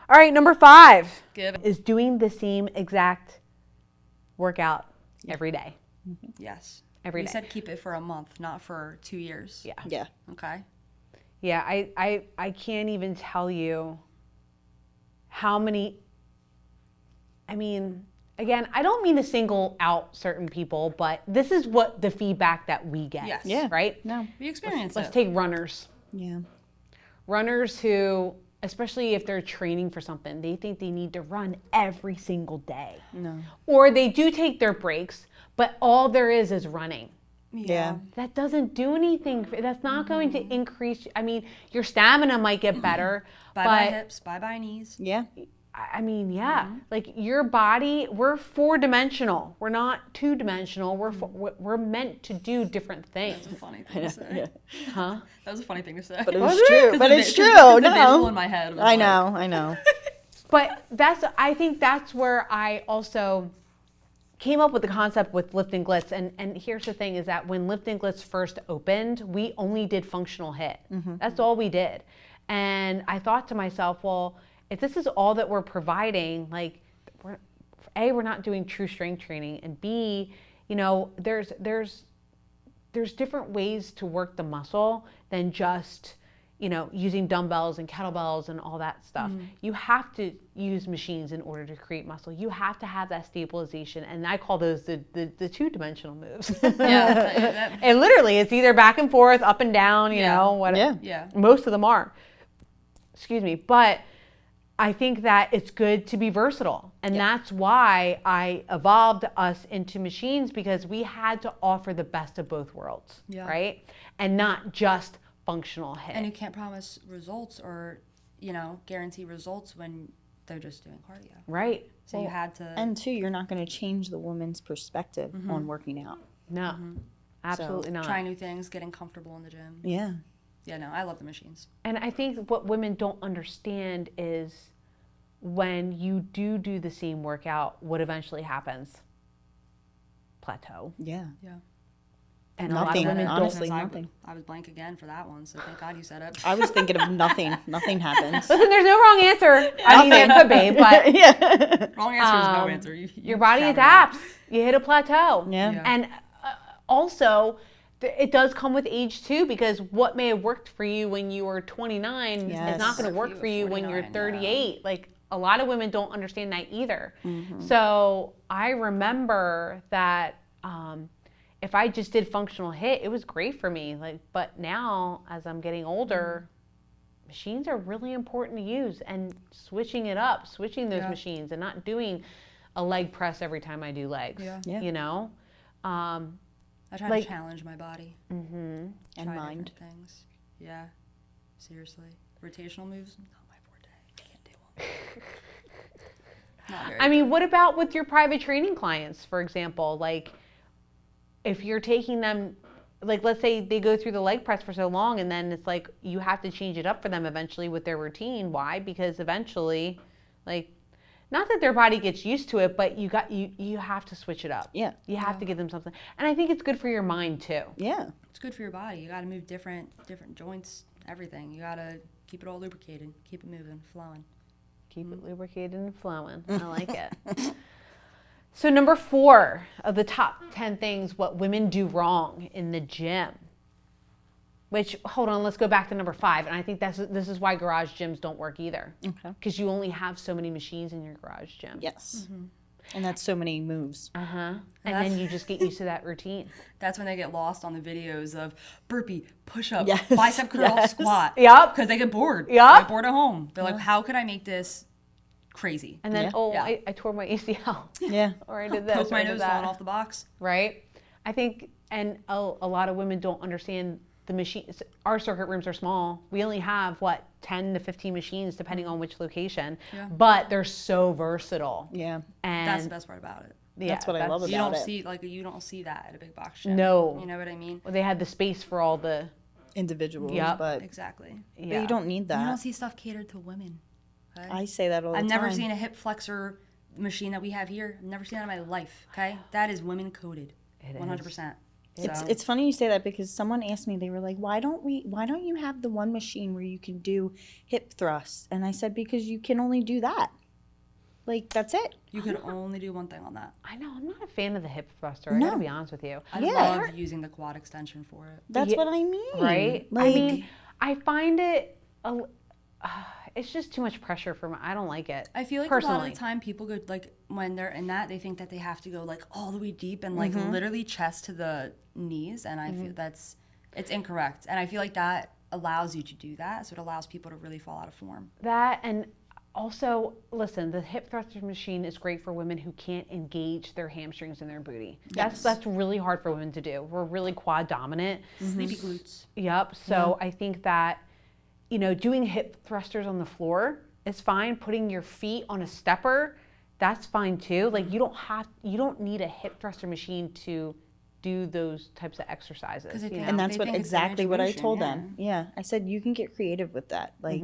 All right, number 5 is doing the same exact workout every day. Yes. Every day. We said keep it for a month, not for 2 years. Yeah. Yeah. Okay. Yeah, I can't even tell you how many, I mean, again, I don't mean to single out certain people, but this is what the feedback that we get. Yes. Yeah. Right? No. We experience Let's it. take runners. Yeah. Runners who, especially if they're training for something, they think they need to run every single day. No. Or they do take their breaks, but all there is running. Yeah. That doesn't do anything. That's not going to increase. I mean, your stamina might get better. Bye-bye hips, bye-bye knees. Yeah. I mean, yeah. Like your body, we're 4-dimensional. We're not 2-dimensional. We're meant to do different things. That's a funny thing to say. Huh? That was a funny thing to say. But it was true. But it's true. The No. visual in my head was I know. But I think that's where I also came up with the concept with Lift Glitz. And here's the thing is that when Lift Glitz first opened, we only did functional HIIT. That's all we did. And I thought to myself, well, if this is all that we're providing, like, we're not doing true strength training, and B, you know, there's different ways to work the muscle than just, you know, using dumbbells and kettlebells and all that stuff. You have to use machines in order to create muscle. You have to have that stabilization, and I call those the 2-dimensional moves. Yeah. And literally, it's either back and forth, up and down, you know, whatever. Yeah. Most of them are. Excuse me, but I think that it's good to be versatile. And that's why I evolved us into machines, because we had to offer the best of both worlds, right? And not just functional HIIT. And you can't promise results or, you know, guarantee results when they're just doing cardio. Right. So you had to. And two, you're not going to change the woman's perspective on working out. No, absolutely not. Trying new things, getting comfortable in the gym. Yeah. Yeah, no, I love the machines. And I think what women don't understand is when you do the same workout, what eventually happens? Plateau. Yeah. Yeah. And Nothing, a lot of women honestly. don't. Nothing. I was blank again for that one, so thank God you said it. I was thinking of nothing. Nothing happens. Listen, there's no wrong answer. I mean, there could be, but Yeah. Wrong answer is no answer. your body shout it adapts. out. You hit a plateau. Yeah. And also, it does come with age too, because what may have worked for you when you were 29 is Yes. not going to work for you when you're 49, 38. Like, a lot of women don't understand that either. So I remember that if I just did functional HIIT, it was great for me. Like, but now as I'm getting older, machines are really important to use, and switching it up, switching those machines, and not doing a leg press every time I do legs. Yeah. You know. I try to challenge my body. And Try mind. different things. Yeah. Seriously. Rotational moves, not my forte. I can't do them. Not very I mean, what about with your private training clients, for example? Like, if you're taking them, like, let's say they go through the leg press for so long, and then it's like you have to change it up for them eventually with their routine. Why? Because eventually, like, not that their body gets used to it, but you have to switch it up. Yeah. You have to give them something. And I think it's good for your mind too. Yeah. It's good for your body. You got to move different joints, everything. You got to keep it all lubricated, keep it moving, flowing. Keep it lubricated and flowing. I like it. So number 4 of the top 10 things what women do wrong in the gym. Which, hold on, let's go back to number 5. And I think this is why garage gyms don't work either. Okay. Because you only have so many machines in your garage gym. Yes. And that's so many moves. And then you just get used to that routine. That's when they get lost on the videos of burpee, push-up, Yes, bicep curl, yes. squat. Yep. Because they get bored. Yep. They get bored at home. They're like, how could I make this crazy? And then, Yeah. I tore my ACL. Yeah. Or I did this. Poke or I my did nose that. falling off the box. Right? I think, and a lot of women don't understand the machines. Our circuit rooms are small. We only have 10 to 15 machines depending on which location, but they're so versatile. Yeah. And That's the best part about it. That's what I love You about don't it. see you don't see that at a big box gym. No. You know what I mean? They had the space for all the individuals, Yep. but Exactly. you don't need that. You don't see stuff catered to women. Okay? I say that all the I've time. never seen a hip flexor machine that we have here. I've never seen that in my life. Okay, that is women coded. 100%. It's funny you say that because someone asked me, they were like, why don't you have the one machine where you can do hip thrusts? And I said, because you can only do that. Like, that's it. You can only do one thing on that. I know. I'm not a fan of the hip thruster. I gotta be honest with you. I love using the quad extension for it. That's what I mean. Right? Like, I mean, I find it, it's just too much pressure for me. I don't like it. I feel like personally. a lot of the time people go, like, when they're in that, they think that they have to go, like, all the way deep and, like, literally chest to the knees. And I feel it's incorrect. And I feel like that allows you to do that. So it allows people to really fall out of form. That, and also, listen, the hip thruster machine is great for women who can't engage their hamstrings and their booty. That's really hard for women to do. We're really quad dominant. Sleepy glutes. Yep. So I think that, doing hip thrusters on the floor is fine. Putting your feet on a stepper, that's fine too. Like, you don't need a hip thruster machine to do those types of exercises. and that's exactly what I told them. Yeah. I said, you can get creative with that. Like,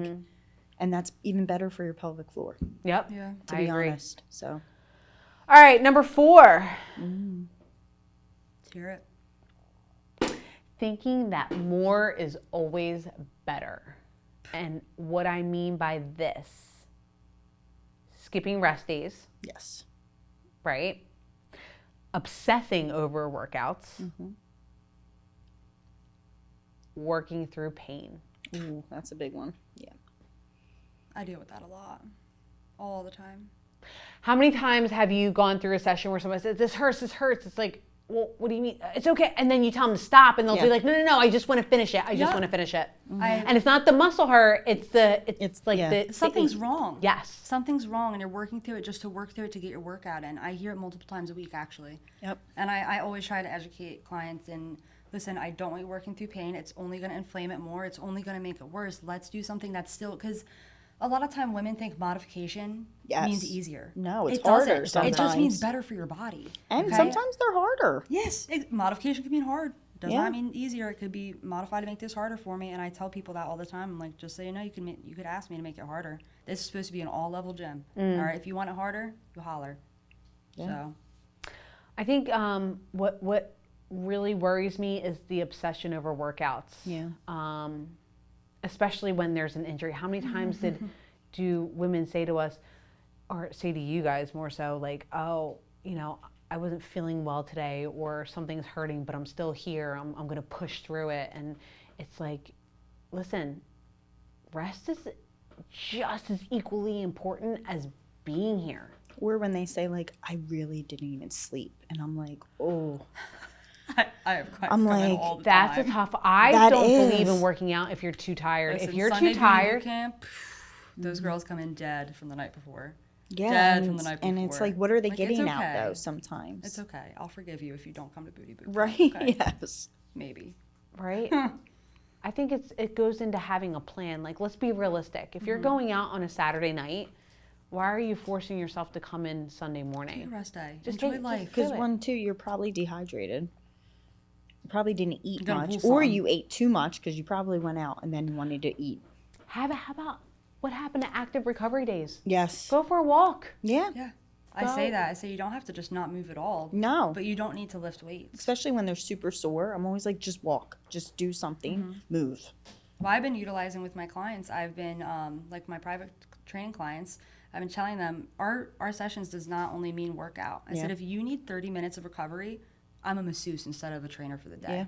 and that's even better for your pelvic floor. Yep. Yeah. To be honest. So. All right, number 4. Let's hear it. Thinking that more is always better. And what I mean by this, skipping rest days, Yes. right? Obsessing over workouts, working through pain. Ooh, that's a big one. Yeah. I deal with that a lot. All the time. How many times have you gone through a session where somebody says, this hurts? It's like, well, what do you mean? It's okay. And then you tell them to stop and they'll be like, no, I just want to finish it. I just want to finish it. And it's not the muscle hurt. It's like something's wrong. Yes. Something's wrong and you're working through it just to work through it to get your workout in. I hear it multiple times a week, actually. Yep. And I always try to educate clients and listen, I don't want you working through pain. It's only going to inflame it more. It's only going to make it worse. Let's do something that's still, because a lot of time women think modification means easier. No, it's it harder doesn't. sometimes. It just means better for your body. And sometimes they're harder. Yes, modification can mean hard. Does not mean easier. It could be modified to make this harder for me. And I tell people that all the time. I'm like, just so you know, you could ask me to make it harder. This is supposed to be an all-level gym. All right, if you want it harder, you holler. Yeah. So, I think what really worries me is the obsession over workouts. Yeah. Especially when there's an injury. How many times do women say to us, or say to you guys more so, like, oh, I wasn't feeling well today, or something's hurting, but I'm still here. I'm going to push through it. And it's like, listen, rest is just as equally important as being here. Or when they say, like, I really didn't even sleep. And I'm like, oh. I have clients I'm come in like, all the That's time. a tough. I don't believe in working out if you're too tired. Listen, if you're Sunday too tired, camp, those girls come in dead from the night before. Yeah. Dead from the night before. And it's like, what are they Like, getting it's out, okay. though, sometimes? It's okay. I'll forgive you if you don't come to booty boot. Right? Okay? Yes. Maybe. right? I think it goes into having a plan. Like, let's be realistic. If you're going out on a Saturday night, why are you forcing yourself to come in Sunday morning? Take a rest day. Just Enjoy take- life. Because you're probably dehydrated. You probably didn't eat You gotta much. pull Or some. you ate too much because you probably went out and then wanted to eat. How about what happened to active recovery days? Yes. Go for a walk. Yeah. Yeah. I say that. I say you don't have to just not move at all. No. But you don't need to lift weights. Especially when they're super sore. I'm always like, just walk. Just do something. Move. Well, I've been utilizing with my clients. I've been, like my private training clients, I've been telling them our sessions does not only mean workout. I said, if you need 30 minutes of recovery, I'm a masseuse instead of a trainer for the day. Yeah.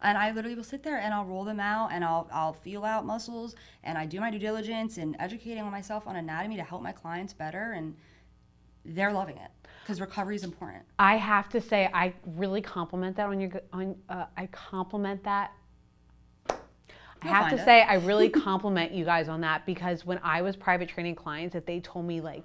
And I literally will sit there and I'll roll them out and I'll feel out muscles and I do my due diligence and educating myself on anatomy to help my clients better, and they're loving it because recovery is important. I have to say, I really compliment that I compliment that. I have to say, I really compliment you guys on that, because when I was private training clients, if they told me like,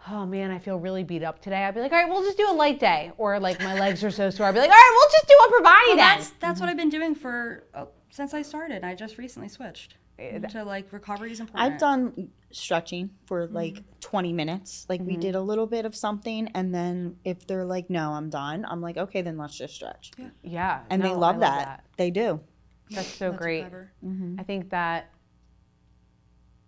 oh man, I feel really beat up today, I'd be like, all right, we'll just do a light day. Or like, my legs are so sore, I'd be like, all right, we'll just do upper body then. That's what I've been doing for since I started. I just recently switched to like recovery is important. I've done stretching for like 20 minutes. Like we did a little bit of something, and then if they're like, no, I'm done, I'm like, okay, then let's just stretch. Yeah. And no, they I love that. They do. That's so That's great. clever. I think that,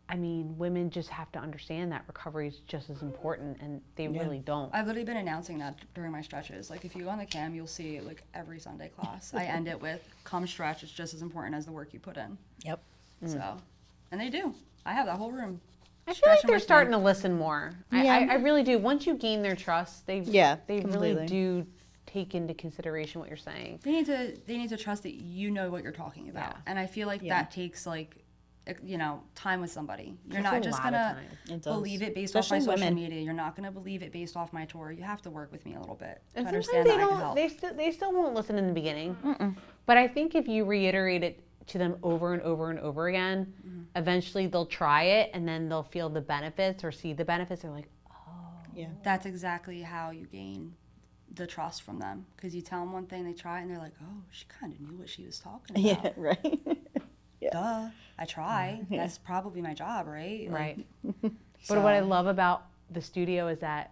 I mean, women just have to understand that recovery is just as important, and they really don't. I've literally been announcing that during my stretches. Like, if you go on the cam, you'll see, like, every Sunday class, I end it with, come stretch, it's just as important as the work you put in. Yep. So, and they do. I have that whole room. I feel like stretching they're with me. starting to listen more. I really do. Once you gain their trust, they really completely. do take into consideration what you're saying. They need to trust that you know what you're talking about. Yeah. And I feel like that takes, like, you know, time with somebody. You're Takes not a just lot of gonna time. It does. believe it based Especially off my social women. media. You're not gonna believe it based off my tour. You have to work with me a little bit And to sometimes understand they that I can don't. help. They still won't listen in the beginning. But I think if you reiterate it to them over and over and over again, eventually they'll try it, and then they'll feel the benefits or see the benefits. They're like, Yeah. That's exactly how you gain the trust from them, because you tell them one thing, they try it, and they're like, oh, she kind of knew what she was talking about. Yeah. Right. Duh, I try. That's probably my job, right? right. So, But what I love about the studio is that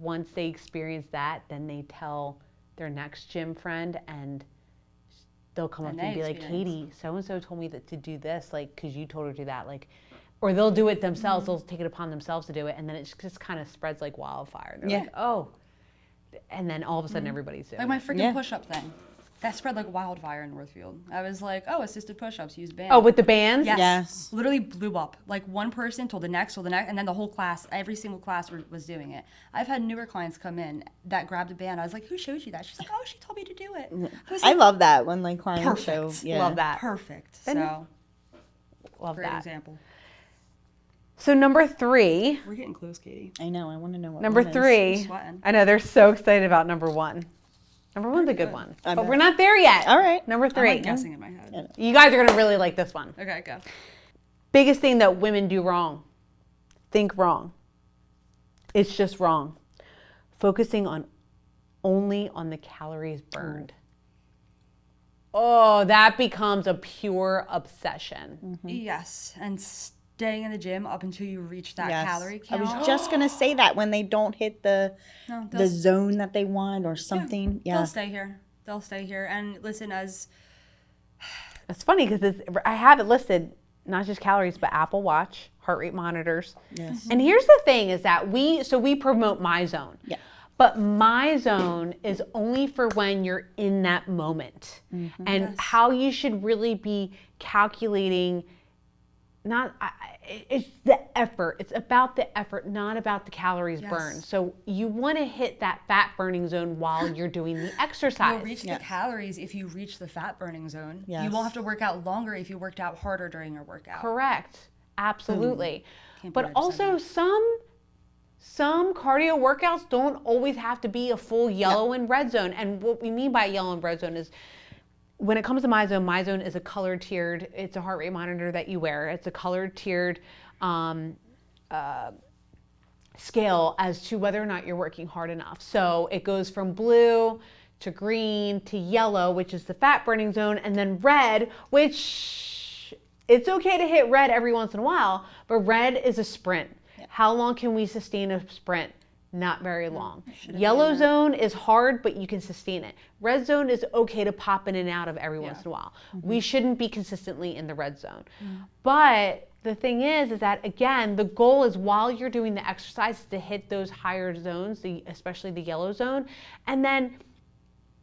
once they experience that, then they tell their next gym friend, and they'll come up And to me and they be like, experience. Katie, so-and-so told me to do this, like, because you told her to do that. Like, or they'll do it themselves. They'll take it upon themselves to do it, and then it just kind of spreads like wildfire. They're like, oh. And then all of a sudden everybody's doing like my it. freaking push-up thing. That spread like wildfire in Northfield. I was like, oh, assisted push-ups, use band. Oh, with the bands? Yes. Yes. Literally blew up. Like one person told the next, and then the whole class, every single class was doing it. I've had newer clients come in that grabbed a band. I was like, who showed you that? She's like, oh, she told me to do it. I was I like, love that when like clients Perfect. show. Yeah. Love that. perfect. Then- So, Love great that. example. So number 3. We're getting close, Katie. I know. I want to know what. Number one is. 3. I'm sweating. I know they're so excited about number 1. Number 1's a good one. I But bet. we're not there yet. All right. Number I'm 3. like guessing in my head. You guys are going to really like this one. Okay, go. Biggest thing that women do wrong. Think wrong. It's just wrong. Focusing only on the calories burned. Oh, that becomes a pure obsession. Yes, and staying in the gym up until you reach that Yes. calorie I count. was just gonna say that when they don't hit the No, the zone that they want or something. Yeah. They'll stay here. They'll stay here. And listen, as It's funny because I have it listed, not just calories, but Apple Watch, heart rate monitors. Yes. And here's the thing is that we promote My Zone. Yeah. But My Zone is only for when you're in that moment. And how you should really be calculating, it's the effort. It's about the effort, not about the calories burned. So you want to hit that fat burning zone while you're doing the exercise. you'll reach the calories if you reach the fat burning zone. Yes. You won't have to work out longer if you worked out harder during your workout. Correct. Absolutely. Can't But believe I just said also some cardio workouts don't always have to be a full yellow and red zone. And what we mean by yellow and red zone is when it comes to My Zone is a color tiered, it's a heart rate monitor that you wear. It's a color tiered scale as to whether or not you're working hard enough. So it goes from blue to green to yellow, which is the fat burning zone, and then red, which it's okay to hit red every once in a while, but red is a sprint. How long can we sustain a sprint? Not very long. Yellow zone is hard, but you can sustain it. Red zone is okay to pop in and out of every once in a while. We shouldn't be consistently in the red zone. But the thing is that, again, the goal is while you're doing the exercise to hit those higher zones, especially the yellow zone. And then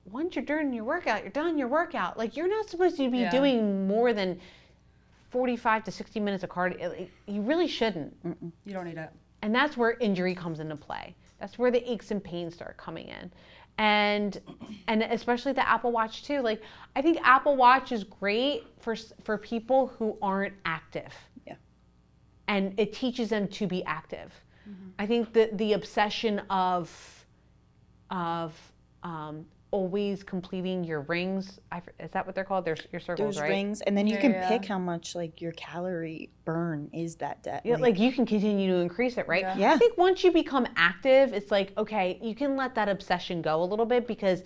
once you're done your workout, you're done your workout. Like, you're not supposed to be doing more than 45 to 60 minutes of cardio. You really shouldn't. You don't need it. And that's where injury comes into play. That's where the aches and pains start coming in. And especially the Apple Watch too. Like, I think Apple Watch is great for people who aren't active. Yeah. And it teaches them to be active. I think the obsession of always completing your rings, is that what they're called? Your circles, Those right? rings, and then you can Yeah. pick how much like your calorie burn is that day. Yeah, like you can continue to increase it, right? Yeah. I think once you become active, it's like, okay, you can let that obsession go a little bit because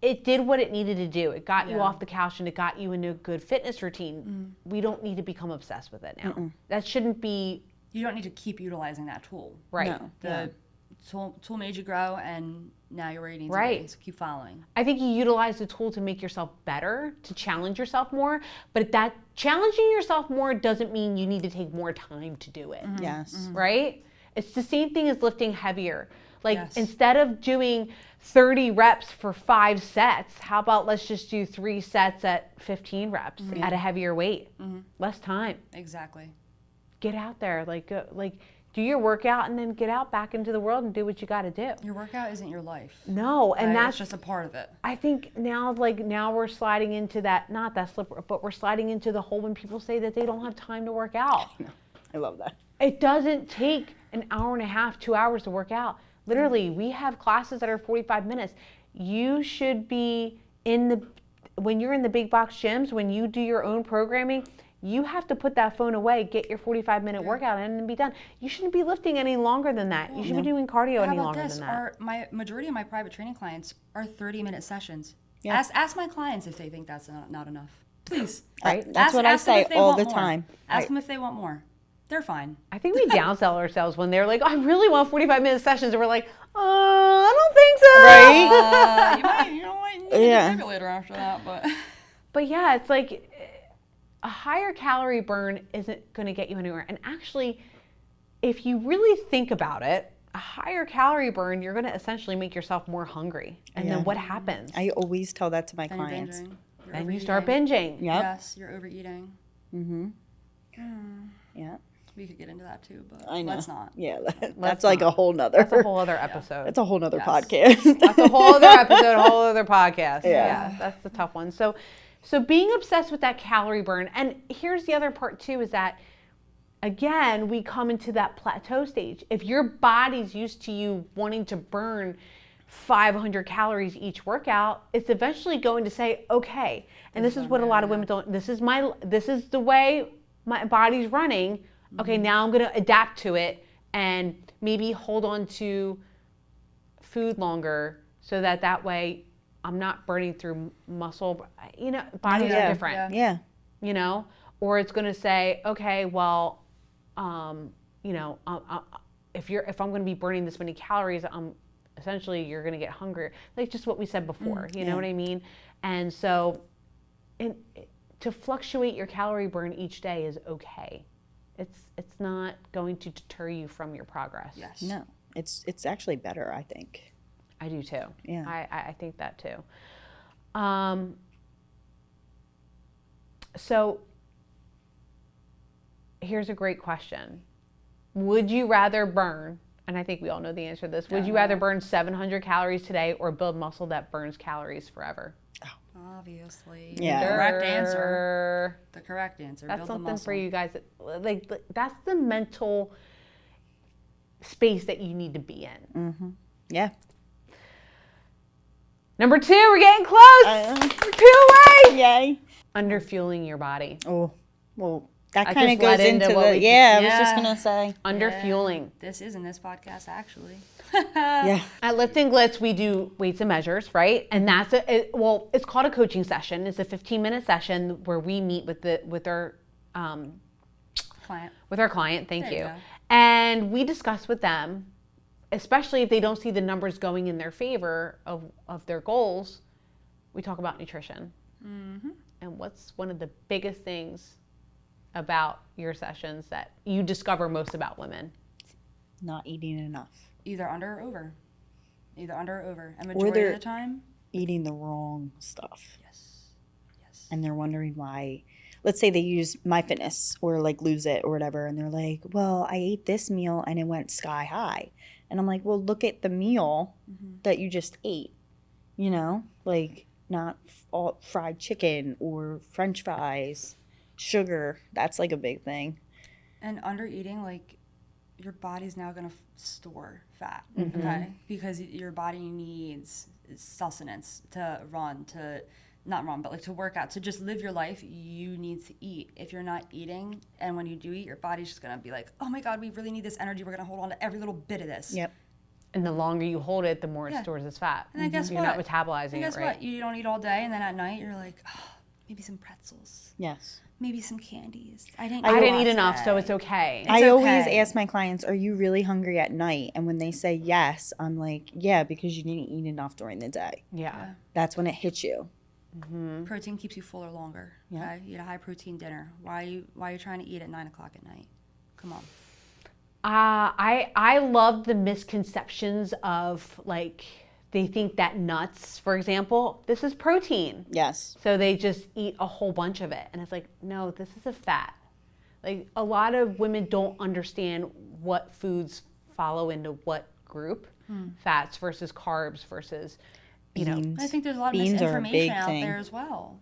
it did what it needed to do. It got you off the couch and it got you into a good fitness routine. We don't need to become obsessed with it now. That shouldn't be You don't need to keep utilizing that tool. right. No. The tool made you grow, and now you're where you need to Right. be. So keep following. I think you utilize the tool to make yourself better, to challenge yourself more. But that challenging yourself more doesn't mean you need to take more time to do it. Yes. Right? It's the same thing as lifting heavier. Like Yes. instead of doing 30 reps for 5 sets, how about let's just do 3 sets at 15 reps at a heavier weight? Less time. Exactly. Get out there, do your workout and then get out back into the world and do what you got to do. Your workout isn't your life. No, and Right? that's It's just a part of it. I think now we're sliding into that, not that slippery, but we're sliding into the hole when people say that they don't have time to work out. I love that. It doesn't take an hour and a half, 2 hours to work out. Literally, we have classes that are 45 minutes. You should be when you're in the big box gyms, when you do your own programming, you have to put that phone away, get your 45-minute workout in and be done. You shouldn't be lifting any longer than that. You should be doing cardio How any about longer this? than that. My majority of my private training clients are 30-minute sessions. Yeah. Ask my clients if they think that's not enough. Please. Right? That's what I ask them say if they all want the more. time. Ask them if they want more. They're fine. I think we downsell ourselves when they're like, I really want 45-minute sessions. And we're like, I don't think so. Right? You might need Yeah. a defibrillator after that, but. But yeah, it's like a higher calorie burn isn't going to get you anywhere. And actually, if you really think about it, a higher calorie burn, you're going to essentially make yourself more hungry. And then what happens? I always tell that to my Then you're clients. binging. You're Then you overeating. start binging. Yep. Yes, you're overeating. Yeah. We could get into that too, but I know. let's not. Yeah. That's like a whole nother. That's a whole other episode. That's a whole nother Yes. podcast. That's a whole other episode, a whole other podcast. Yeah. That's the tough one. So being obsessed with that calorie burn, and here's the other part too, is that again, we come into that plateau stage. If your body's used to you wanting to burn 500 calories each workout, it's eventually going to say, okay, and this is what a lot of women don't, this is the way my body's running. Okay, now I'm going to adapt to it and maybe hold on to food longer so that way I'm not burning through muscle. Bodies are different. Yeah. Or it's going to say, okay, well, if I'm going to be burning this many calories, essentially you're going to get hungrier. Like just what we said before, you know what I mean? And so to fluctuate your calorie burn each day is okay. It's not going to deter you from your progress. Yes. No. It's actually better, I think. I do too. Yeah. I think that too. So here's a great question. Would you rather burn, and I think we all know the answer to this, would you rather burn 700 calories today or build muscle that burns calories forever? Obviously. Yeah. The correct answer. The correct answer. That's Build the something muscle. for you guys. That's the mental space that you need to be in. Yeah. Number 2, we're getting close. We're 2 away. Yay. Underfueling your body. Oh, well, that I kind of just goes led into into what the, we- I was just Yeah. going to say. Underfueling. This is in this podcast, actually. Yeah. At Lift Glitz, we do weights and measures, right? And that's it's called a coaching session. It's a 15-minute session where we meet with our client. Thank There you you. go. And we discuss with them, especially if they don't see the numbers going in their favor of their goals. We talk about nutrition. And what's one of the biggest things about your sessions that you discover most about women? Not eating enough. Either under or over. And majority of the time, Eating the wrong stuff. yes. And they're wondering why. Let's say they use MyFitness or like Lose It or whatever, and they're like, well, I ate this meal and it went sky high. And I'm like, well, look at the meal that you just ate, like not all fried chicken or French fries, sugar. That's like a big thing. And under eating, like, your body's now going to store fat, okay? Because your body needs sustenance to to work out, to just live your life. You need to eat. If you're not eating, and when you do eat, your body's just going to be like, oh my God, we really need this energy. We're going to hold on to every little bit of this. Yep. And the longer you hold it, the more it Yeah. stores as fat. And then guess You're what? not metabolizing And guess it, right? what? You don't eat all day, and then at night, you're like, oh, maybe some pretzels. Yes. Maybe some candies. I didn't eat enough, so it's okay. I always ask my clients, are you really hungry at night? And when they say yes, I'm like, yeah, because you didn't eat enough during the day. Yeah. That's when it hits you. Mm-hmm. Protein keeps you fuller longer. Yeah. Okay? Eat a high protein dinner. Why are you trying to eat at 9 o'clock at night? Come on. I love the misconceptions of like, they think that nuts, for example, this is protein. Yes. So they just eat a whole bunch of it. And it's like, no, this is a fat. Like a lot of women don't understand what foods follow into what group. Fats versus carbs versus, you know. I think there's a lot of misinformation out there as well.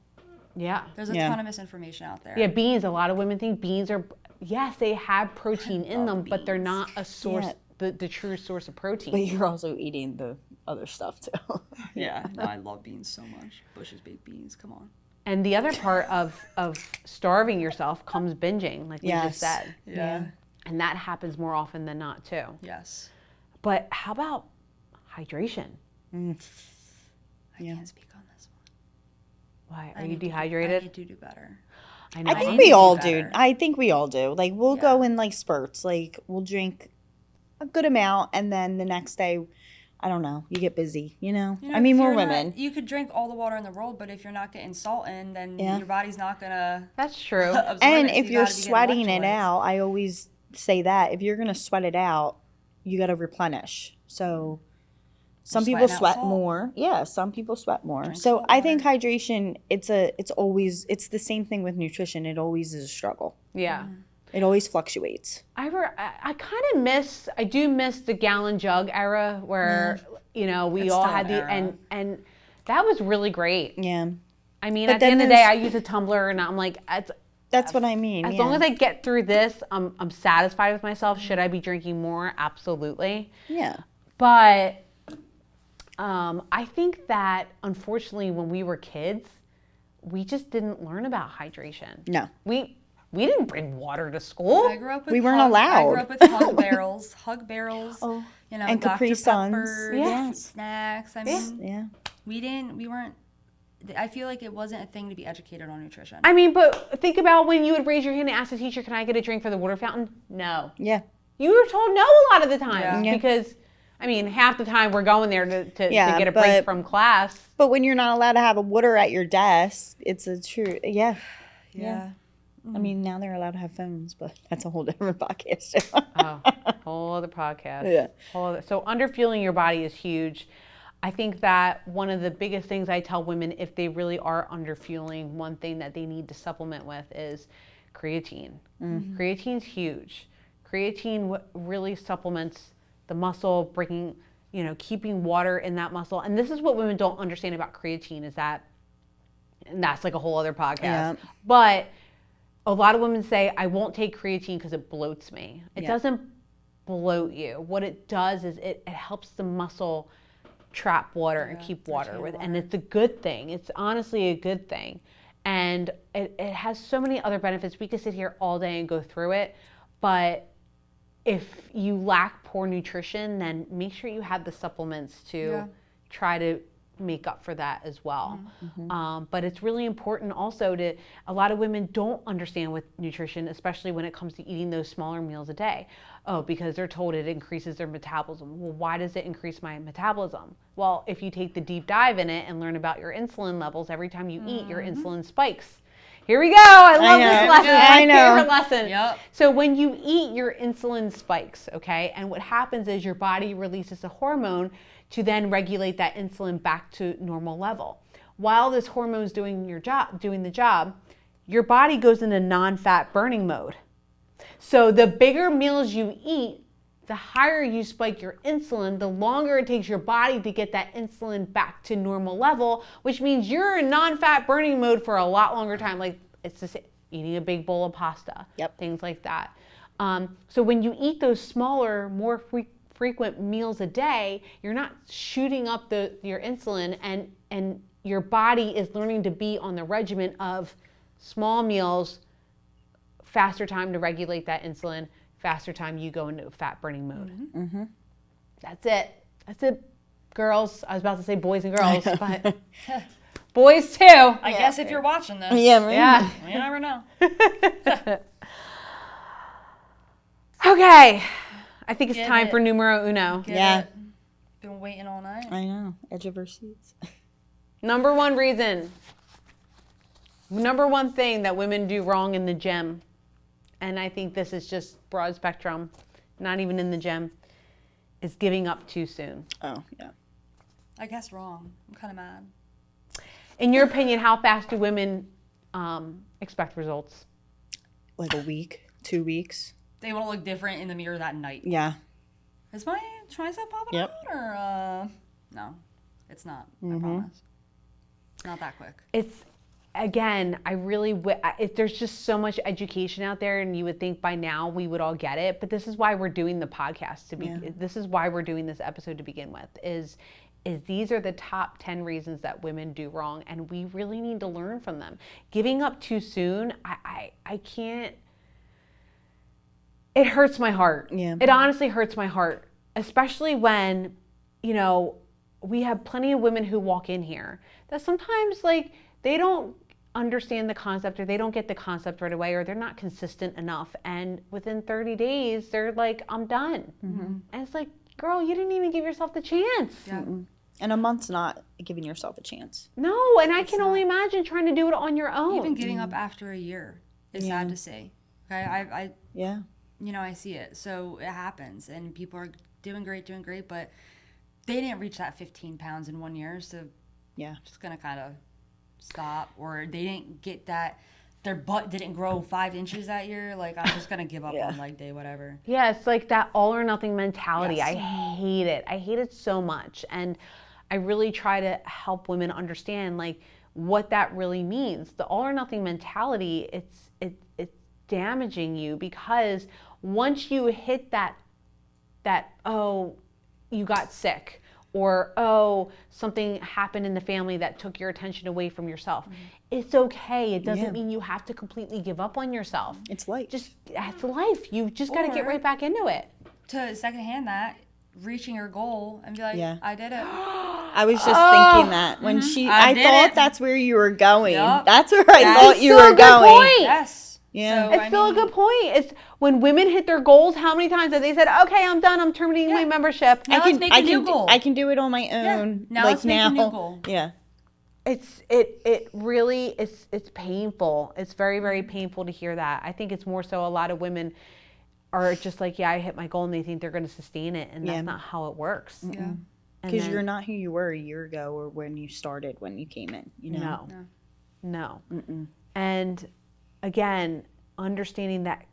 Yeah. There's a ton of misinformation out there. Yeah, beans. A lot of women think beans are, yes, they have protein in them, but they're not a source, the true source of protein. But you're also eating the other stuff too. Yeah, no, I love beans so much. Bush's baked beans, come on. And the other part of starving yourself comes binging, like we just said. Yeah. And that happens more often than not too. Yes. But how about hydration? I can't speak on this one. Why? Are you dehydrated? I need to do better. I think we all do. I think we all do. Like we'll go in like spurts. Like we'll drink a good amount and then the next day, I don't know, you get busy, you know? I mean, we're women. You could drink all the water in the world, but if you're not getting salt in, then your body's not going to That's true. And if you're sweating it out, I always say that. If you're going to sweat it out, you got to replenish. So some people sweat more. Yeah, some people sweat more. So I think hydration, it's the same thing with nutrition. It always is a struggle. Yeah. It always fluctuates. I kind of miss the gallon jug era where, you know, we all had and that was really great. Yeah. I mean, at the end of the day, I use a tumbler and I'm like, that's what I mean. As long as I get through this, I'm satisfied with myself. Should I be drinking more? Absolutely. Yeah. But I think that unfortunately when we were kids, we just didn't learn about hydration. No. We didn't bring water to school. I grew up with we weren't allowed. I grew up with hug barrels, you know, and Dr. Capri Suns, snacks. I mean, we weren't. I feel like it wasn't a thing to be educated on nutrition. I mean, but think about when you would raise your hand and ask the teacher, "Can I get a drink for the water fountain?" No. Yeah. You were told no a lot of the time because, I mean, half the time we're going there to get a break from class. But when you're not allowed to have a water at your desk, it's a true yeah. I mean, now they're allowed to have phones, but that's a whole different podcast. Whole other podcast. Yeah. So underfueling your body is huge. I think that one of the biggest things I tell women if they really are underfueling, one thing that they need to supplement with is creatine. Mm-hmm. Creatine's huge. Creatine really supplements the muscle, keeping water in that muscle. And this is what women don't understand about creatine is that, and that's like a whole other podcast. Yeah. But a lot of women say, I won't take creatine because it bloats me. It doesn't bloat you. What it does is it helps the muscle trap water and keep water with it. And it's a good thing. It's honestly a good thing. And it has so many other benefits. We could sit here all day and go through it. But if you lack poor nutrition, then make sure you have the supplements to try to make up for that as well. Mm-hmm. But it's really important also a lot of women don't understand with nutrition, especially when it comes to eating those smaller meals a day. Oh, because they're told it increases their metabolism. Well, why does it increase my metabolism? Well, if you take the deep dive in it and learn about your insulin levels, every time you eat, your insulin spikes. Here we go. I love this lesson. It's my favorite lesson. Yep. So when you eat, your insulin spikes, okay? And what happens is your body releases a hormone to then regulate that insulin back to normal level. While this hormone is doing the job, your body goes into non-fat burning mode. So the bigger meals you eat, the higher you spike your insulin, the longer it takes your body to get that insulin back to normal level, which means you're in non-fat burning mode for a lot longer time. Like it's just eating a big bowl of pasta, things like that. So when you eat those smaller, more frequent meals a day, you're not shooting up your insulin, and your body is learning to be on the regimen of small meals, faster time to regulate that insulin, faster time you go into fat burning mode. Mm-hmm. That's it, girls. I was about to say boys and girls, Boys too. I guess if you're watching this. Yeah. You never know. Okay. I think it's Get time it. for numero uno. Get it. Been waiting all night. I know. Edge of our seats. Number one reason. Number one thing that women do wrong in the gym. And I think this is just broad spectrum, not even in the gym, is giving up too soon. Oh, yeah. I guess wrong. I'm kind of mad. In your opinion, how fast do women expect results? Like a week, 2 weeks. They want to look different in the mirror that night. Yeah. Is my tricep popping out? Or, no, it's not. I promise. It's not that quick. It's, again, there's just so much education out there, and you would think by now we would all get it, but this is why we're doing the podcast. This is why we're doing this episode to begin with, is these are the top 10 reasons that women do wrong, and we really need to learn from them. Giving up too soon, I can't, it hurts my heart. Yeah. It honestly hurts my heart, especially when, we have plenty of women who walk in here that sometimes they don't understand the concept, or they don't get the concept right away, or they're not consistent enough. And within 30 days, they're like, I'm done. And it's like, girl, you didn't even give yourself the chance. Yeah. And a month's not giving yourself a chance. No, and I can only imagine trying to do it on your own. Even getting up after a year is sad to see. Okay, I Yeah. I see it. So it happens, and people are doing great, but they didn't reach that 15 pounds in 1 year, so Yeah. just gonna kind of stop, or they didn't get that, their butt didn't grow 5 inches that year. Like, I'm just gonna give up on leg day, whatever. Yeah, it's like that all or nothing mentality. Yes. I hate it. I hate it so much. And I really try to help women understand what that really means. The all or nothing mentality, it's damaging you, because once you hit that oh, you got sick, or oh, something happened in the family that took your attention away from yourself. It's okay. It doesn't mean you have to completely give up on yourself. It's life. It's life. You just got to get right back into it. To secondhand that, reaching your goal and be like, I did it. I was just thinking that when I did thought it. that's where you were going. Yep. That's where I thought you still were a good going. point. Yes. Yeah. So, It's still a good point. It's when women hit their goals, how many times have they said, okay, I'm done, I'm terminating my membership. Now let's make a new goal. I can do it on my own. Now let's make a new goal. Yeah. It really it's painful. It's very, very painful to hear that. I think it's more so a lot of women are just like, I hit my goal, and they think they're going to sustain it, and that's not how it works. Yeah. Because you're not who you were a year ago, or when you started, when you came in. No. And again, understanding that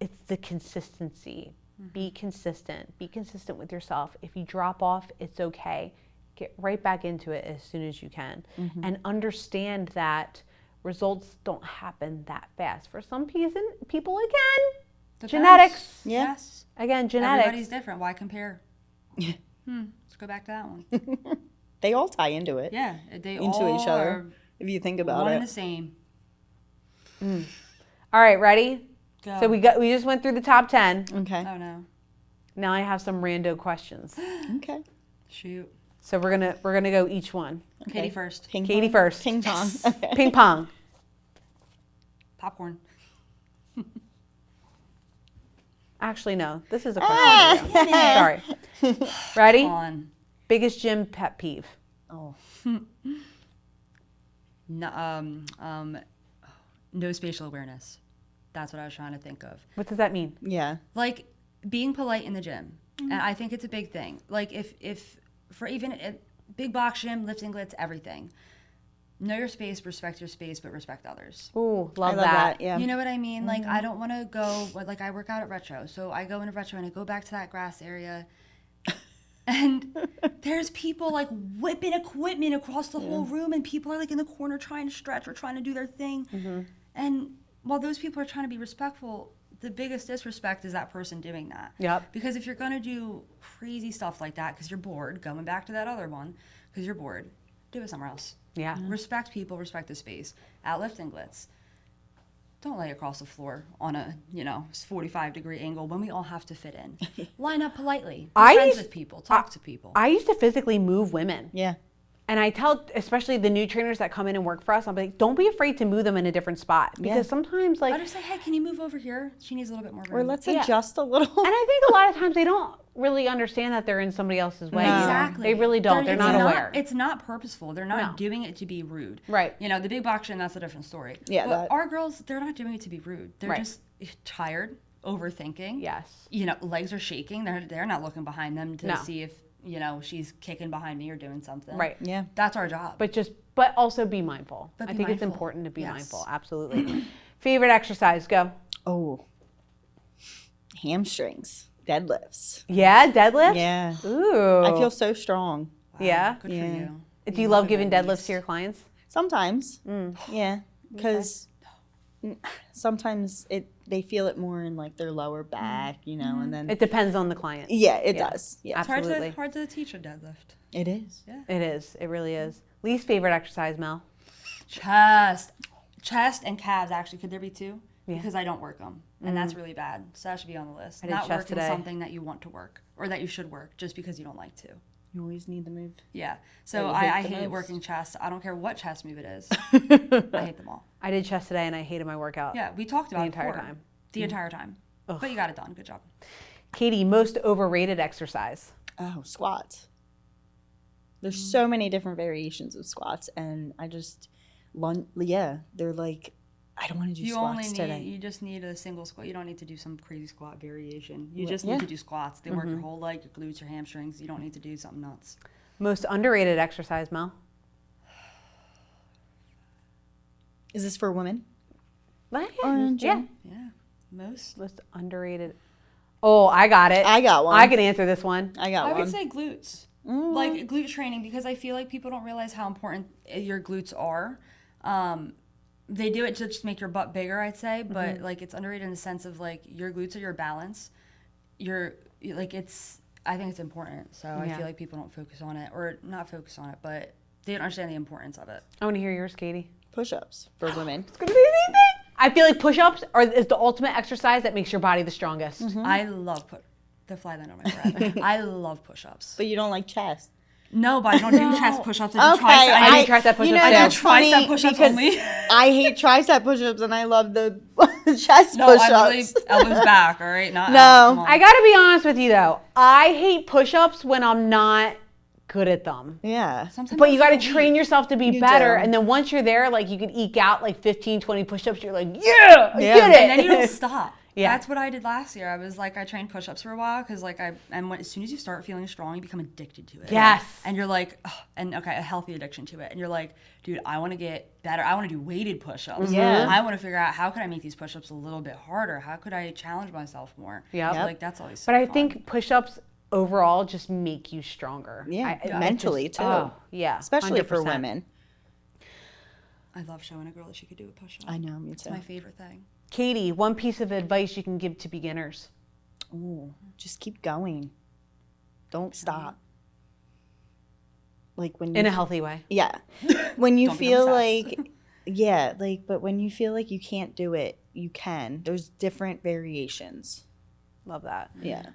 it's the consistency. Be consistent. Be consistent with yourself. If you drop off, it's okay. Get right back into it as soon as you can. And understand that results don't happen that fast. For some people again, Depends. genetics. Yeah. Yes. Again, genetics. Everybody's different. Why compare? Let's go back to that one. They all tie into it. Yeah. They Into all each other. are If you think about one it. and the same. All right, ready? Go. So we just went through the top 10. Okay. Oh no. Now I have some rando questions. Okay. Shoot. So we're gonna go each one. Katie first. Ping Katie pong? first. Ping pong. Okay. Ping pong. Popcorn. Actually, no. This is a question for you. Sorry. Ready? On. Biggest gym pet peeve. Oh. No spatial awareness. That's what I was trying to think of. What does that mean? Yeah. Like being polite in the gym. And I think it's a big thing. Like if for even a big box gym, Lift Glitz, everything. Know your space, respect your space, but respect others. Ooh, I love love that. Yeah. You know what I mean? Like, I don't want to go, like, I work out at Retro. So I go into Retro and I go back to that grass area. And there's people, like, whipping equipment across the whole room. And people are, like, in the corner trying to stretch or trying to do their thing. And while those people are trying to be respectful, the biggest disrespect is that person doing that. Yep. Because if you're going to do crazy stuff like that because you're bored, going back to that other one, because you're bored, do it somewhere else. Yeah. Respect people, respect the space. At Lift Glitz, don't lay across the floor on a 45-degree angle when we all have to fit in. Line up politely. Be friends with people. Talk to people. I used to physically move women. Yeah. And I tell, especially the new trainers that come in and work for us, I'm like, don't be afraid to move them in a different spot. Because sometimes, like... I just say, hey, can you move over here? She needs a little bit more room. Or let's adjust a little. And I think a lot of times they don't really understand that they're in somebody else's way. No. Exactly. They really don't. They're not aware. It's not purposeful. They're not doing it to be rude. Right. You know, the big box gym, that's a different story. Yeah. But our girls, they're not doing it to be rude. They're just tired, overthinking. Yes. You know, legs are shaking. They're not looking behind them to see if, you know, she's kicking behind me or doing something. Right. Yeah. That's our job. But also be mindful. I think it's important to be mindful. Absolutely. Favorite exercise, go. Oh. Hamstrings. Deadlifts. Yeah, deadlifts? Yeah. Ooh. I feel so strong. Wow, Yeah? Good for you. Do you love giving deadlifts to your clients? Sometimes. Yeah. Because sometimes they feel it more in like their lower back, you know, and then It depends on the client. yeah, it does. Yeah. It's Absolutely. hard to teach a deadlift. It is. Yeah. It is. It really is. Least favorite exercise, Mel? Chest and calves, actually. Could there be two? Yeah. Because I don't work them, and that's really bad. So that should be on the list. I did Not chest working today. something that you want to work or that you should work just because you don't like to. You always need the move. Yeah. So you I hate the hate most? working chest. I don't care what chest move it is. I hate them all. I did chest today and I hated my workout. Yeah, we talked about The it entire before. time. The entire time. But you got it done. Good job. Katie, most overrated exercise? Oh, squats. There's so many different variations of squats, and I just, they're like, I don't want to do squats today. You just need a single squat. You don't need to do some crazy squat variation. You just need to do squats. They work your whole leg, your glutes, your hamstrings. You don't need to do something nuts. Most underrated exercise, Mel? Is this for women? Yeah. Yeah. Most. Most underrated. Oh, I got it. I got one. I can answer this one. I got I one. would say glutes. Like glute training, because I feel like people don't realize how important your glutes are. They do it to just make your butt bigger, I'd say, but like it's underrated in the sense of like your glutes are your balance. I think it's important. So I feel like people don't focus on it, or not focus on it, but they don't understand the importance of it. I want to hear yours, Katie. Push-ups for women. It's going to be the same thing. I feel like push-ups is the ultimate exercise that makes your body the strongest. I love the fly line on my breath. I love push-ups. But you don't like chest. No, but I don't do chest push-ups. I do Okay, tricep. I do tricep push-ups. I that's do funny tricep push-ups because only. I hate tricep push-ups and I love the chest No, I push-ups. literally elbows back, all right? Not No. out. Come on. I got to be honest with you, though. I hate push-ups when I'm not good at them. Yeah. Sometimes But I you got to feel train weak. yourself to be You better. do. And then once you're there, like you can eke out like 15, 20 push-ups. You're like, yeah, I get it. And then you don't stop. Yeah. That's what I did last year. I was like, I trained push-ups for a while because like as soon as you start feeling strong, you become addicted to it. Yes. And you're like, a healthy addiction to it. And you're like, dude, I want to get better. I want to do weighted push-ups. Yeah. I want to figure out how could I make these push-ups a little bit harder? How could I challenge myself more? Yep. Like that's always so But I fun. think push-ups overall just make you stronger. Yeah, I mentally too. Oh, yeah. Especially for 100%. women. I love showing a girl that she could do a push-up. I know, me It's too. my favorite thing. Katie, one piece of advice you can give to beginners. Ooh, just keep going. Don't stop. Like when you In a healthy way. Yeah. When you Don't feel become obsessed. like yeah, but when you feel like you can't do it, you can. There's different variations. Love that. Yeah.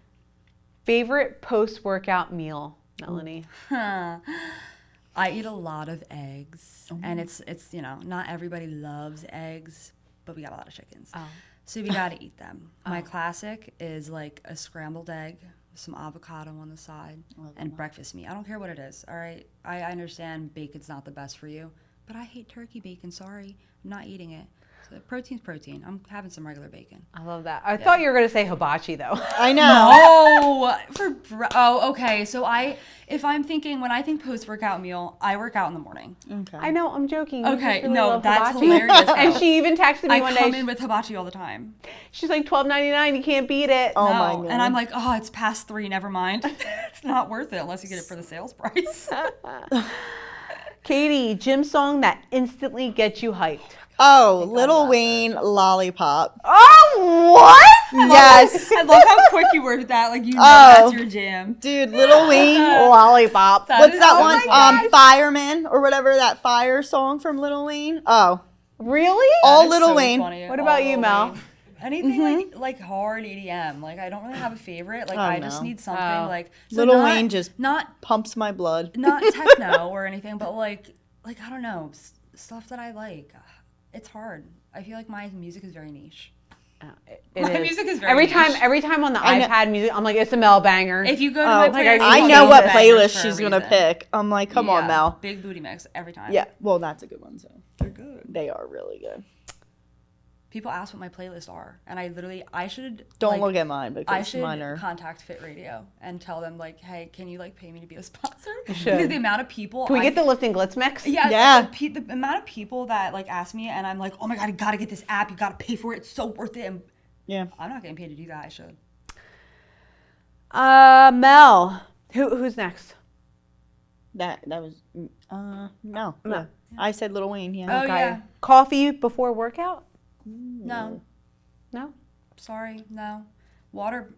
Favorite post-workout meal, Melanie? I eat a lot of eggs, and it's not everybody loves eggs, but we got a lot of chickens, so we got to eat them. My classic is like a scrambled egg with some avocado on the side and breakfast meat. I don't care what it is. All right, I understand bacon's not the best for you, but I hate turkey bacon. Sorry, I'm not eating it. So protein's protein. I'm having some regular bacon. I love that. I thought you were going to say hibachi, though. I know. Okay. So if I'm thinking, when I think post-workout meal, I work out in the morning. Okay. I know, I'm joking. You Okay, just really no, love that's hibachi. hilarious, though. And she even texted me I one come day. in with hibachi all the time. She's like, $12.99, you can't beat it. Oh No, my God. and I'm like, oh, it's past 3, never mind. It's not worth it unless you get it for the sales price. Katie, gym song that instantly gets you hyped. Oh, Lil Wayne Lollipop. Oh, what? Yes. I love how quick you worded that. Like, you know Oh. that's your jam. Dude, Lil Wayne. Lollipop. What's that Oh one? my Fireman or whatever, that fire song from Lil Wayne. Oh, Really? all That is Lil so Wayne. funny. What about All you, Lil Mel? Wayne. Anything like hard EDM. Like I don't really have a favorite. Like I just need something like so Lil Wayne just not pumps my blood. Not techno or anything, but like I don't know, stuff that I like. It's hard. I feel like my music is very niche. My music is very niche. Every time on the iPad music, I'm like, it's a Mel banger. If you go to my playlist, I know what playlist she's gonna pick. I'm like, come on, Mel. Big booty mix every time. Yeah, well, that's a good one. So they're good. They are really good. People ask what my playlists are, and I should don't look at mine because I should mine are contact Fit Radio and tell them like, hey, can you like pay me to be a sponsor? You should. Because the amount of people. Can we get the Lift Glitz mix? Yeah. The amount of people that like ask me, and I'm like, oh my god, you gotta get this app. You gotta pay for it. It's so worth it. And yeah, I'm not getting paid to do that. I should. Mel, who's next? That was no. Yeah. I said Lil Wayne. Yeah. Oh yeah. Coffee before workout? No. Sorry, no. Water,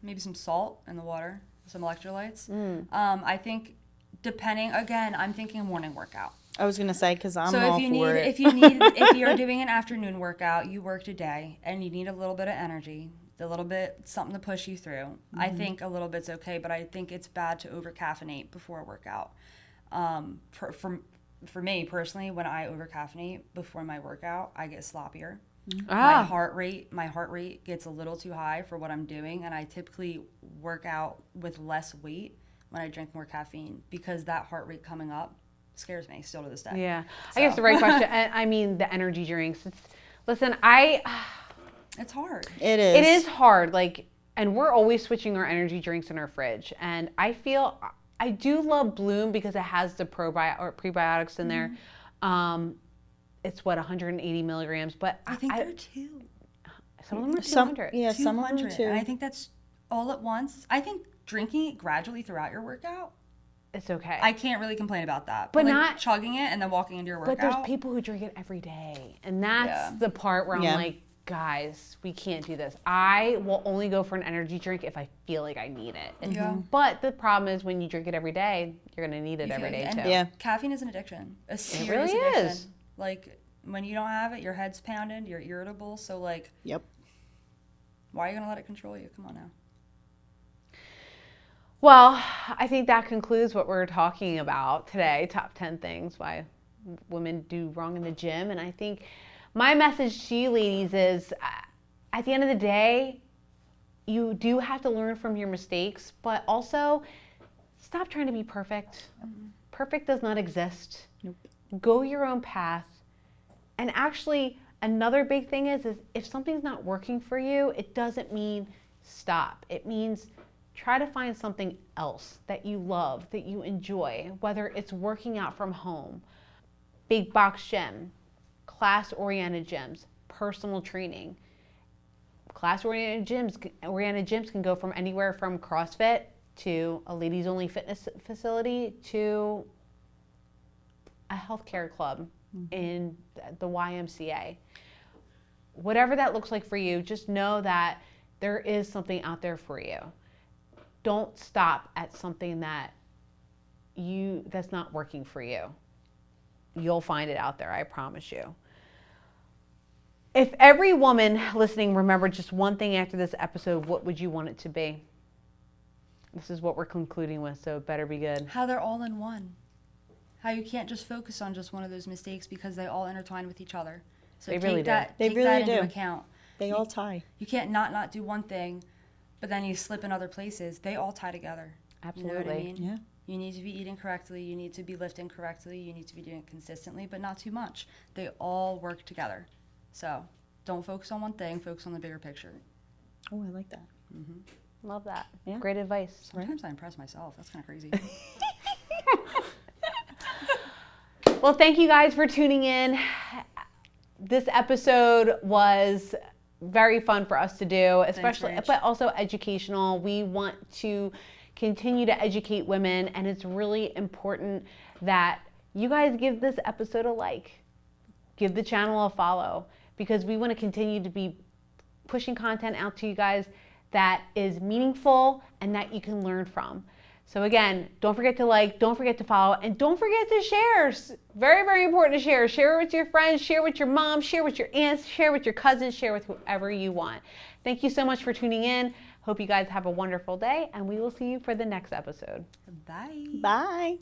maybe some salt in the water, some electrolytes. I think depending, again, I'm thinking morning workout. I was gonna say because I'm so all for it. If you're doing an afternoon workout, you worked a day and you need a little bit of energy, a little bit something to push you through. I think a little bit's okay, but I think it's bad to over caffeinate before a workout. For me personally, when I over caffeinate before my workout, I get sloppier. My heart rate gets a little too high for what I'm doing, and I typically work out with less weight when I drink more caffeine because that heart rate coming up scares me still to this day. Yeah, so. I guess the right question. I mean, the energy drinks. It's hard. It is. It is hard. Like, and we're always switching our energy drinks in our fridge, and I feel. I do love Bloom because it has the prebiotics in there. It's 180 milligrams, but I think there are two. Some of them are 200. Yeah, some of them too. And I think that's all at once. I think drinking it gradually throughout your workout, it's okay. I can't really complain about that. But like not chugging it and then walking into your workout. But there's people who drink it every day, and that's the part where I'm like, guys, we can't do this. I will only go for an energy drink if I feel like I need it. But the problem is when you drink it every day, you're going to need it every day too. Yeah. Caffeine is an addiction. A serious it really addiction. is. Like when you don't have it, your head's pounded, you're irritable. So like, why are you going to let it control you? Come on now. Well, I think that concludes what we're talking about today. Top 10 things why women do wrong in the gym. And I think my message to you ladies is at the end of the day, you do have to learn from your mistakes, but also stop trying to be perfect. Perfect does not exist. Nope. Go your own path. And actually, another big thing is if something's not working for you, it doesn't mean stop. It means try to find something else that you love, that you enjoy, whether it's working out from home, big box gym, class-oriented gyms, personal training. Class-oriented gyms can go from anywhere from CrossFit to a ladies-only fitness facility to a healthcare club in the YMCA. Whatever that looks like for you, just know that there is something out there for you. Don't stop at something that's not working for you. You'll find it out there, I promise you. If every woman listening remembered just one thing after this episode, what would you want it to be? This is what we're concluding with, so it better be good. How they're all in one. How you can't just focus on just one of those mistakes because they all intertwine with each other. So take that into account. They all tie. You can't not do one thing, but then you slip in other places. They all tie together. Absolutely. You know what I mean? Yeah. You need to be eating correctly. You need to be lifting correctly. You need to be doing it consistently, but not too much. They all work together. So don't focus on one thing. Focus on the bigger picture. Oh, I like that. Love that. Yeah. Great advice. Sometimes I impress myself. That's kind of crazy. Well, thank you guys for tuning in. This episode was very fun for us to do, especially, but also educational. We want to continue to educate women, and it's really important that you guys give this episode a like, give the channel a follow, because we want to continue to be pushing content out to you guys that is meaningful and that you can learn from. So again, don't forget to like, don't forget to follow, and don't forget to share. Very, very important to share. Share with your friends, share with your mom, share with your aunts, share with your cousins, share with whoever you want. Thank you so much for tuning in. Hope you guys have a wonderful day, and we will see you for the next episode. Bye. Bye.